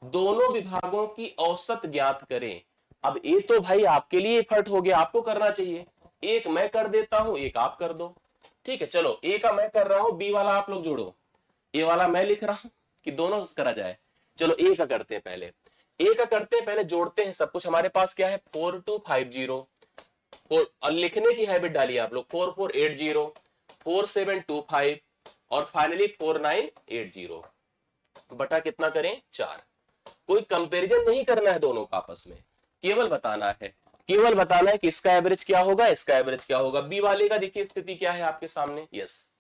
दोनों विभागों की औसत ज्ञात करें। अब ये तो भाई आपके लिए एफर्ट हो गया, आपको करना चाहिए। एक मैं कर देता हूं, एक आप कर दो, ठीक है? चलो, ए का मैं कर रहा हूं, बी वाला आप लोग जोड़ो। ए वाला मैं लिख रहा हूं कि दोनों करा जाए? चलो ए का करते हैं पहले। ए का करते हैं पहले, जोड़ते हैं सब कुछ। हमारे पास क्या है? 4250, और लिखने की हैबिट डालिए आप लोग। 4480, 4725, और फाइनली 4980 बटा कितना करें? 4। कोई कंपैरिजन नहीं करना है दोनों का आपस में, केवल बताना है, केवल बताना है कि इसका एवरेज क्या होगा, इसका एवरेज क्या होगा। बी वाले का देखिए स्थिति क्या है आपके सामने। यस,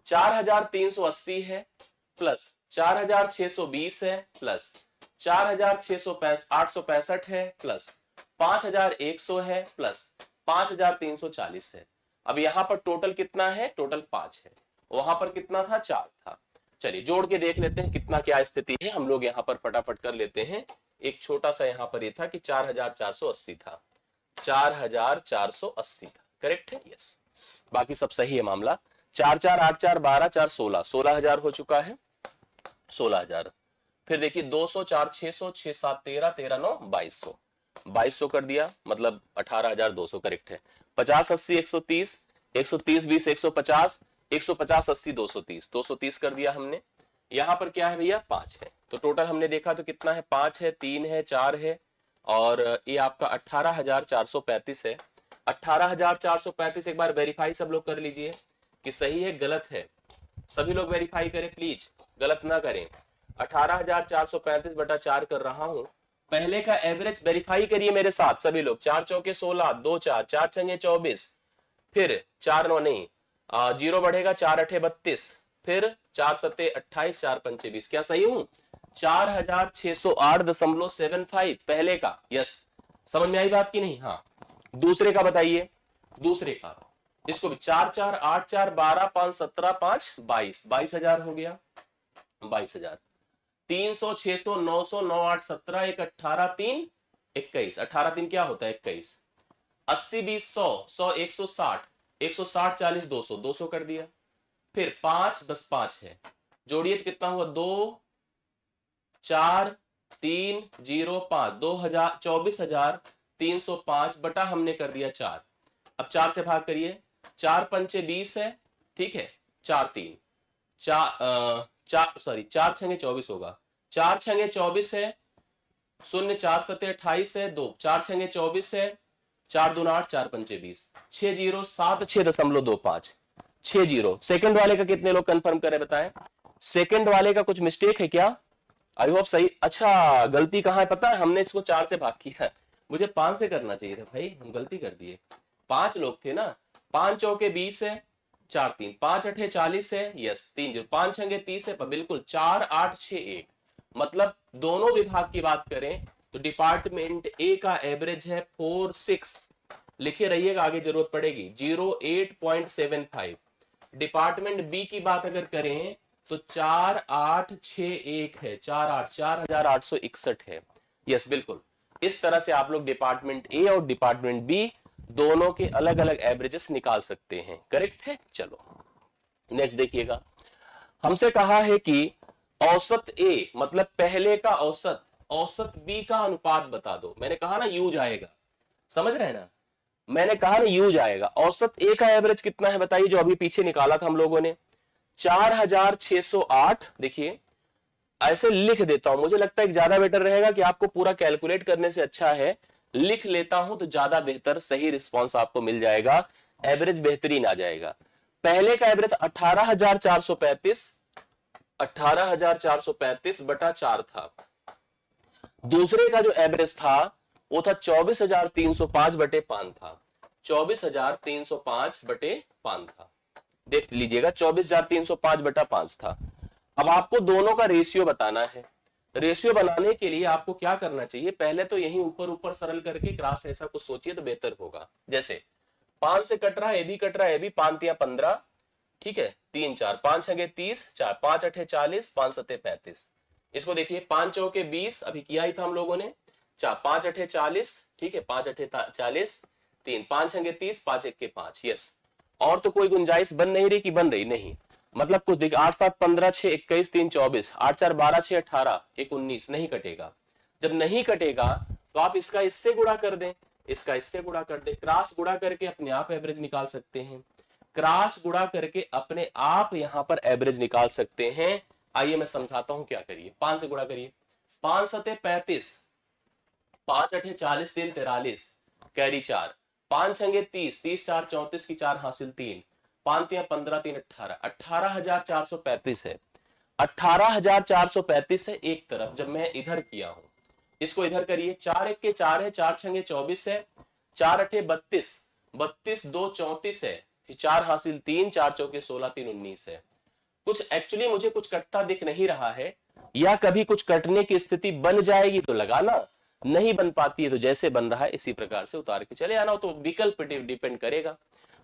4380 है, प्लस 4620 है, प्लस 865 है, प्लस 5100 है, प्लस 5340 है। अब यहां पर टोटल कितना है? टोटल 5 है। वहां पर कितना था? 4 था। चलिए जोड़ के देख लेते हैं कितना क्या स्थिति है। हम लोग यहां पर फटाफट कर लेते हैं। एक छोटा सा यहां पर ये था कि 4480 था, 4480 था, करेक्ट है? यस, बाकी सब सही है मामला। 4 4 8 4 12 4 16, 16,000 हो चुका है, 16,000। फिर देखिए 200 4 600 6 7 13 13 9 2200, 2200 कर दिया, मतलब 18,200, करेक्ट है। 50 80 130, 130 20 150, 150 80 230, 230 कर दिया हमने। यहां पर क्या है भैया? 5 है। तो टोटल हमने देखा तो कितना है? 5 है, 3 है, 4 है, और ये आपका 18,435 है। 18,435 एक बार वेरीफाई सब लोग कर लीजिए कि सही है गलत है। सभी लोग वेरीफाई करें प्लीज, गलत ना करें। 18,435 बटा 4 कर रहा हूं। पहले का एवरेज वेरीफाई करिए मेरे साथ सभी लोग। 4 चौके 16, 2 4, 4 छंगे 24, फिर 4 9 नहीं, जीरो बढ़ेगा, 4 8 32, फिर 4 सत्ते 28, 4 पंचे 20, क्या सही हूं? 4608.75 पहले का। यस, समझ में आई बात की नहीं? हाँ, दूसरे का बताइए। दूसरे का इसको भी 4 4 8 4 12 5 17 5 22, 22,000 हो गया। 22,000, 300 600 900 9 8 17 1 18 3 21, 18 3 क्या होता है? 21। 80 20 100 100 160, 160 40 200, 200 कर दिया। फिर 5 बस 5 है, जोड़िए तो कितना हुआ? 2 4 3 0 5, 2000 24,305 बटा हमने कर दिया 4। अब 4 से भाग करिए, 4 पंचे 20 है, ठीक है, 4 3 4 छंगे 24 होगा, 4 छंगे 24 है, 0 4 सत्ते 28 है, 2 4 छंगे 24 है, 4 दूना 8, 4 पंचे 20, 6 0 7 6.25, 6 0। सेकंड वाले का कितने लोग कंफर्म करें बताएं? सेकंड वाले का कुछ मिस्टेक है क्या? आई होप सही। अच्छा, गलती कहां है पता है? हमने इसको 4 से भाग किया है, मुझे 5 से करना चाहिए था भाई, हम गलती कर दिए। 5 लोग थे ना, 5 चौके 20 है, 4 3 5 8 40 है, यस 3 0, 5 छंगे 30 है, बिल्कुल 4 8 6 1। मतलब दोनों विभाग की बात करें तो डिपार्टमेंट ए का एवरेज है 46, लिखे रहिएगा आगे जरूरत पड़ेगी, 08.75। डिपार्टमेंट बी की बात अगर करें तो 4861 है, 48,4861 है। यस बिल्कुल, इस तरह से आप लोग डिपार्टमेंट ए और डिपार्टमेंट बी दोनों के अलग अलग एवरेजेस निकाल सकते हैं। करेक्ट है? चलो नेक्स्ट देखिएगा, हमसे कहा है कि औसत ए मतलब पहले का औसत, औसत बी का अनुपात बता दो। मैंने कहा ना यूज आएगा, समझ रहे हैं ना? मैंने कहा ना यूज आएगा। औसत ए का एवरेज कितना है बताइए, जो अभी पीछे निकाला था हम लोगों ने? 4608। देखिए ऐसे लिख देता हूं, मुझे लगता है कि ज्यादा बेटर रहेगा कि आपको पूरा कैलकुलेट करने से अच्छा है लिख लेता हूं तो ज्यादा बेहतर सही रिस्पांस आपको मिल जाएगा, एवरेज बेहतरीन आ जाएगा। पहले का एवरेज 18,435, 18,435 बटा 4 था। दूसरे का जो एवरेज था वो था 24,305 बटे 5 था, 24,305 बटे 5 था। देख लीजिएगा 24,305 बटा 5 था। अब आपको दोनों का रेशियो बताना है। रेशियो बनाने के लिए आपको क्या करना चाहिए? पहले तो यही ऊपर ऊपर सरल करके क्रॉस ऐसा कुछ सोचिए तो बेहतर होगा। जैसे 5 से कट रहा है, ए भी कट रहा है, ए भी 5 तिया 15, ठीक है, 3 4 5 छगे 30, 4 5 8 40, 5 7 35। इसको देखिए 5 चौके 20 अभी किया ही था हम लोगों ने, 4 5 8 40, ठीक है, 5 8 40, 3 5 छगे 30, 5 1 के 5। यस, और तो कोई गुंजाइश बन नहीं रही कि बन रही नहीं? मतलब कुछ देखिए 8 7 15 6 21 3 24, 8 4 12 6 18 1 19, नहीं कटेगा। जब नहीं कटेगा तो आप इसका इससे गुणा कर दें, इसका इससे गुणा कर दें, क्रॉस गुणा करके अपने आप एवरेज निकाल सकते हैं। क्रॉस गुणा करके अपने आप यहां पर एवरेज निकाल सकते हैं। आइए मैं समझाता हूं क्या करिए। 5 से गुणा करिए, 5 सते 35, 5 8 40, 3 43, कैरी 4, 5 छंगे 30, 30 4 34 की 4 हासिल 3, 5 तिया 15 3 18, 18,435 है। 18,435 है एक तरफ। जब मैं इधर किया हूं, इसको इधर करिए, 4 1 के 4 है, 4 छंगे 24 है, 4 अठे 32, 32 2 34 है, 4 हासिल 3, 4 चौके 16, 3 19 है। कुछ एक्चुअली मुझे कुछ कटता दिख नहीं रहा है, या कभी कुछ कटने की स्थिति बन जाएगी तो लगाना, नहीं बन पाती है तो जैसे बन रहा है इसी प्रकार से उतार के चले आना। तो विकल्प पे डिपेंड करेगा,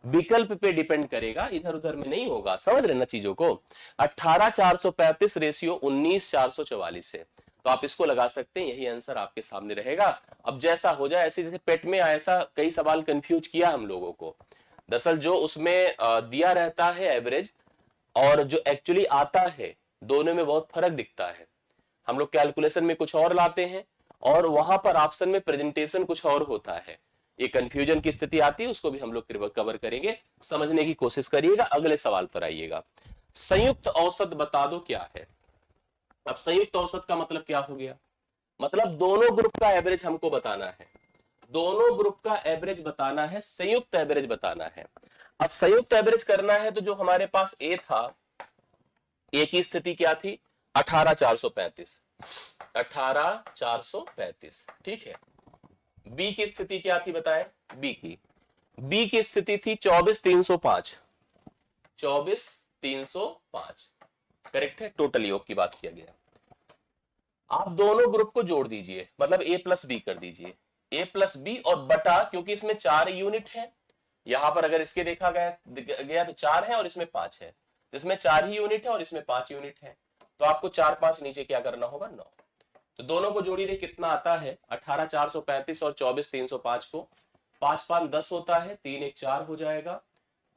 विकल्प पे डिपेंड करेगा, इधर उधर में नहीं होगा। समझ रहे ना चीजों को? 18,435 रेशियो 19,444 है, तो आप इसको लगा सकते हैं, यही आंसर आपके सामने रहेगा। अब जैसा हो जाए, ऐसे जैसे पेट में ऐसा कई सवाल कंफ्यूज किया हम लोगों को। दरअसल जो उसमें दिया रहता है एवरेज और जो एक्चुअली आता है, दोनों में बहुत फर्क दिखता है। हम लोग कैलकुलेशन में कुछ और लाते हैं और वहां पर ऑप्शन में प्रेजेंटेशन कुछ और होता है। ये कंफ्यूजन की स्थिति आती है, उसको भी हम लोग कवर करेंगे। समझने की कोशिश करिएगा। अगले सवाल पर आइएगा, संयुक्त औसत बता दो क्या है। अब संयुक्त औसत का मतलब क्या हो गया? मतलब दोनों ग्रुप का एवरेज हमको बताना है, दोनों ग्रुप का एवरेज बताना है, संयुक्त एवरेज बताना है। अब संयुक्त एवरेज करना है तो जो हमारे पास ए था, ए की स्थिति क्या थी? 18,435, 18,435, ठीक है। बी की स्थिति क्या थी बताएं? बी की स्थिति थी 24,305, 24 305। करेक्ट है, टोटल योग की बात किया गया। आप दोनों ग्रुप को जोड़ दीजिए, मतलब a प्लस बी कर दीजिए, a प्लस बी और बटा, क्योंकि इसमें 4 यूनिट है, यहां पर अगर इसके देखा गया तो 4 है और इसमें 5 है, इसमें 4 ही यूनिट है और इसमें 5 यूनिट है, तो आपको 4 5 नीचे क्या करना होगा 9। तो दोनों को जोड़िए, कितना आता है 18 435 और 24 305 को 5 5 10 होता है, 3 1 4 हो जाएगा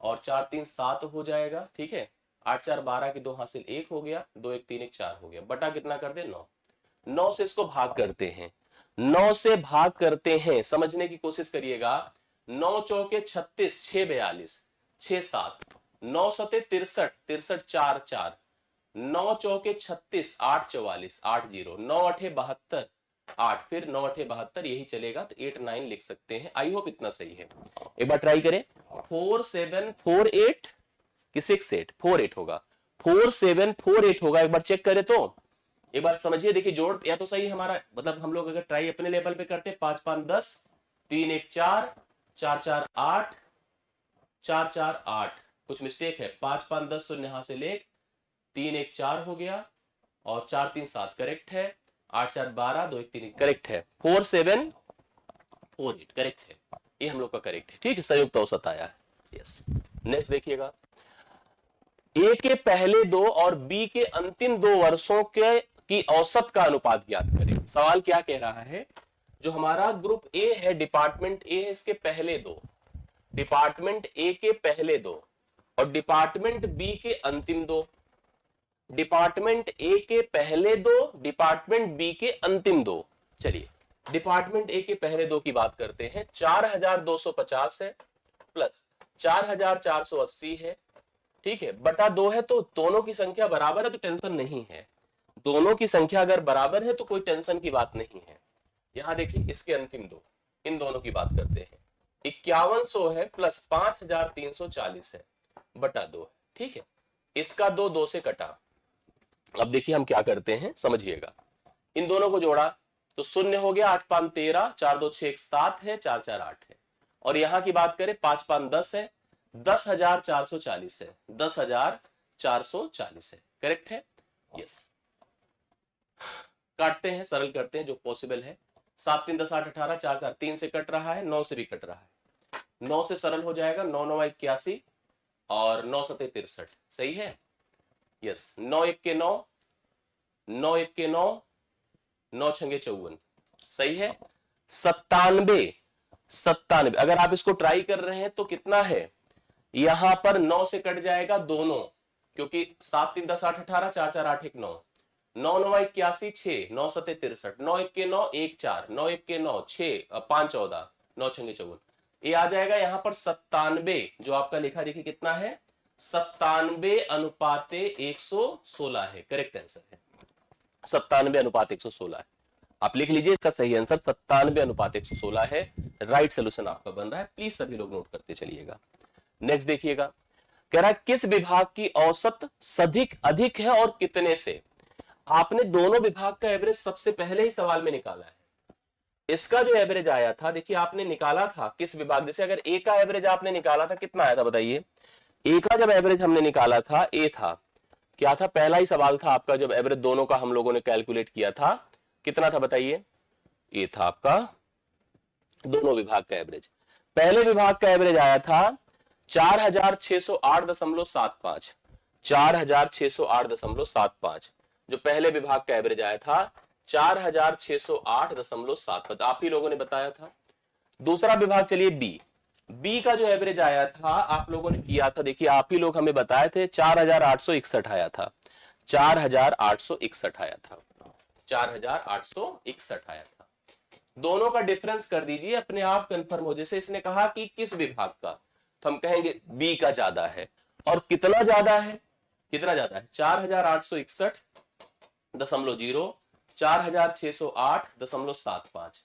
और 4 3 7 हो जाएगा, ठीक है। 8 4 12 की 2 हासिल 1 हो गया, 2 1 3 1 4 हो गया, बटा कितना कर दे 9। 9 से इसको भाग करते हैं, 9 से भाग करते हैं, समझने की कोशिश करिएगा। 9 चौके 36, 6 42, 6 7, 9 सते 63, 63 4 4, 9 चौके 36, 8 44, 8 0, 9 अठे 72, 8, फिर 9 अठे 72, यही चलेगा तो 8 9 लिख सकते हैं। आई होप इतना सही है। एक बार ट्राई करें। 4 7 4 8 कि 6 8, 4 8 होगा, 4 7 4 8 होगा। एक बार चेक करें तो एक बार समझिए, देखिए जोड़ या तो सही हमारा, मतलब हम लोग अगर ट्राई अपने लेवल पे करते 5 5 10, 3 1 4, 4 4 8, 4 4 8, कुछ मिस्टेक है, 5 5 10 शून्य यहां से ले, 3 1 4 हो गया और 4 3 7 करेक्ट है, 8 4 12, 2 1 3 करेक्ट है, 4 7 4 8 करेक्ट है, ये हम लोग का करेक्ट है, ठीक है, संयुक्त औसत आया है। यस, नेक्स्ट देखिएगा। ए के पहले 2 और बी के अंतिम 2 वर्षों के की औसत का अनुपात ज्ञात करें। सवाल क्या कह रहा है, जो हमारा ग्रुप ए है, डिपार्टमेंट ए है, इसके पहले 2, डिपार्टमेंट ए के पहले 2 और डिपार्टमेंट बी के अंतिम 2, डिपार्टमेंट ए के पहले 2, डिपार्टमेंट बी के अंतिम 2। चलिए डिपार्टमेंट ए के पहले 2 की बात करते हैं। 4250 है प्लस 4480 है, ठीक है, बटा 2 है, तो दोनों की संख्या बराबर है तो टेंशन नहीं है, दोनों की संख्या अगर बराबर है तो कोई टेंशन की बात नहीं है। यहां देखिए इसके अंतिम 2, इन दोनों की बात करते हैं। 5100 है प्लस 5340 है, बटा 2 है, ठीक है, इसका 2 2 से कटा। अब देखिए हम क्या करते हैं, समझिएगा। इन दोनों को जोड़ा तो शून्य हो गया, 8 5 13, 4 2 6 7 है, 4 4 8 है, और यहां की बात करें 5 5 10 है, 10,440 है, 10,440 है, करेक्ट है। यस, काटते हैं, सरल करते हैं जो पॉसिबल है। 7 3 10 8 18, 4 4 3 से कट रहा है, 9 से भी कट रहा है, 9 से सरल हो जाएगा, 9 9 81 और 9 7 63, सही है। यस, 9 1 के 9, 9 1 के 9, 9 6 54, सही है। 97, 97, अगर आप इसको ट्राई कर रहे हैं तो कितना है, यहां पर 9 से कट जाएगा दोनों, क्योंकि 7 3 10 8 18, 4 4 8 1 9, 9 9 81 6, 9 7 63, 9 1 के 9 1 4, 9 1 के 9 6 5 14, 9 6 54, ये आ जाएगा यहां पर 97, जो आपका लिखा देखिए कितना है, 97 अनुपात 116 है, करेक्ट आंसर है 97 अनुपात 116 है। आप लिख लीजिए इसका सही आंसर 97 अनुपात 116 है, राइट सोल्यूशन आपका बन रहा है। प्लीज सभी लोग नोट करते चलिएगा। नेक्स्ट देखिएगा, कह रहा है किस विभाग की औसत अधिक अधिक है और कितने से। आपने दोनों विभाग का एवरेज सबसे पहले ही सवाल में निकाला है। इसका जो एवरेज आया था, देखिए आपने निकाला था किस विभाग, जैसे अगर ए का एवरेज आपने निकाला था, कितना आया था बताइए। ए का जब एवरेज हमने निकाला था, ए था क्या था, पहला ही सवाल था आपका, जब एवरेज दोनों का हम लोगों ने कैलकुलेट किया था, कितना था बताइए। ए था आपका दोनों विभाग का एवरेज। पहले विभाग का एवरेज आया था 4608.75, 4608.75, जो पहले विभाग का एवरेज आया था 4608.75, आप ही लोगों ने बताया था। दूसरा विभाग चलिए बी, बी का जो एवरेज आया था आप लोगों ने किया था, देखिए आप ही लोग हमें बताए थे 4861 आया था, 4861 आया था, 4861 आया था। दोनों का डिफरेंस कर दीजिए, अपने आप कंफर्म हो। जैसे इसने कहा कि किस विभाग का, तो हम कहेंगे बी का ज्यादा है। और कितना ज्यादा है, कितना ज्यादा है, 4861.0, 4608.75,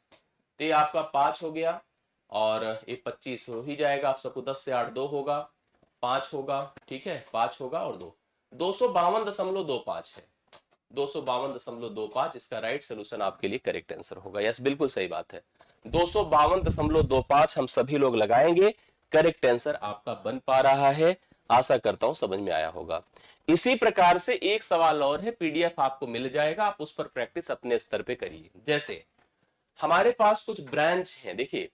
तो ये आपका 5 हो गया और ये 25 हो ही जाएगा। आप सबको 10 से 8 2 होगा, 5 होगा, ठीक है, 5 होगा और 2, 252.25 है, 252.25 इसका राइट सोल्यूशन आपके लिए करेक्ट आंसर होगा। यस, बिल्कुल सही बात है, 252.25 हम सभी लोग लगाएंगे, करेक्ट आंसर आपका बन पा रहा है। आशा करता हूं समझ में आया होगा। इसी प्रकार से एक सवाल और है, पीडीएफ आपको मिल जाएगा, आप उस पर प्रैक्टिस अपने स्तर पे करिए। जैसे हमारे पास कुछ ब्रांच हैं, देखिए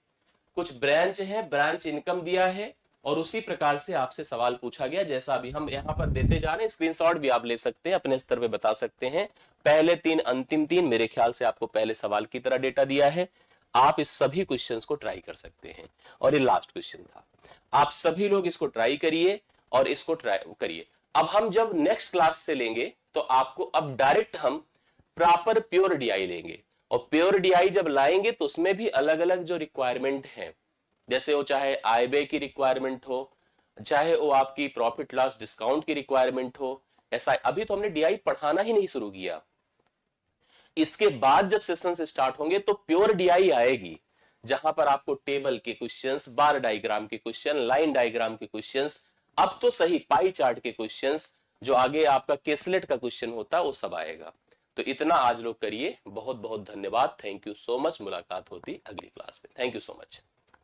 कुछ ब्रांच है, ब्रांच इनकम दिया है और उसी प्रकार से आपसे सवाल पूछा गया, जैसा अभी हम यहां पर देते जा रहे हैं। स्क्रीनशॉट भी आप ले सकते हैं, अपने स्तर पे बता सकते हैं। पहले 3, अंतिम 3, मेरे ख्याल से आपको पहले सवाल की तरह डेटा दिया है। आप इस सभी क्वेश्चंस को ट्राई कर सकते हैं और ये लास्ट क्वेश्चन था। आप सभी लोग इसको ट्राई करिए और इसको ट्राई करिए। अब हम जब नेक्स्ट क्लास से लेंगे तो आपको अब डायरेक्ट हम प्रॉपर प्योर डीआई लेंगे, और प्योर डीआई जब लाएंगे तो उसमें भी अलग अलग जो रिक्वायरमेंट है, जैसे वो चाहे आय व्यय की रिक्वायरमेंट हो, चाहे वो आपकी प्रॉफिट लॉस डिस्काउंट की रिक्वायरमेंट हो। ऐसा अभी तो हमने डीआई पढ़ाना ही नहीं शुरू किया, इसके बाद जब सेशंस स्टार्ट होंगे तो प्योर डीआई आएगी, जहां पर आपको टेबल के क्वेश्चंस, बार डायग्राम के क्वेश्चन, लाइन डायग्राम के क्वेश्चंस, अब तो सही पाई चार्ट के क्वेश्चंस, जो आगे आपका केसलेट का क्वेश्चन होता है वो सब आएगा। तो इतना आज लोग करिए। बहुत बहुत धन्यवाद, थैंक यू सो मच। मुलाकात होती अगली क्लास में। Thank you so much.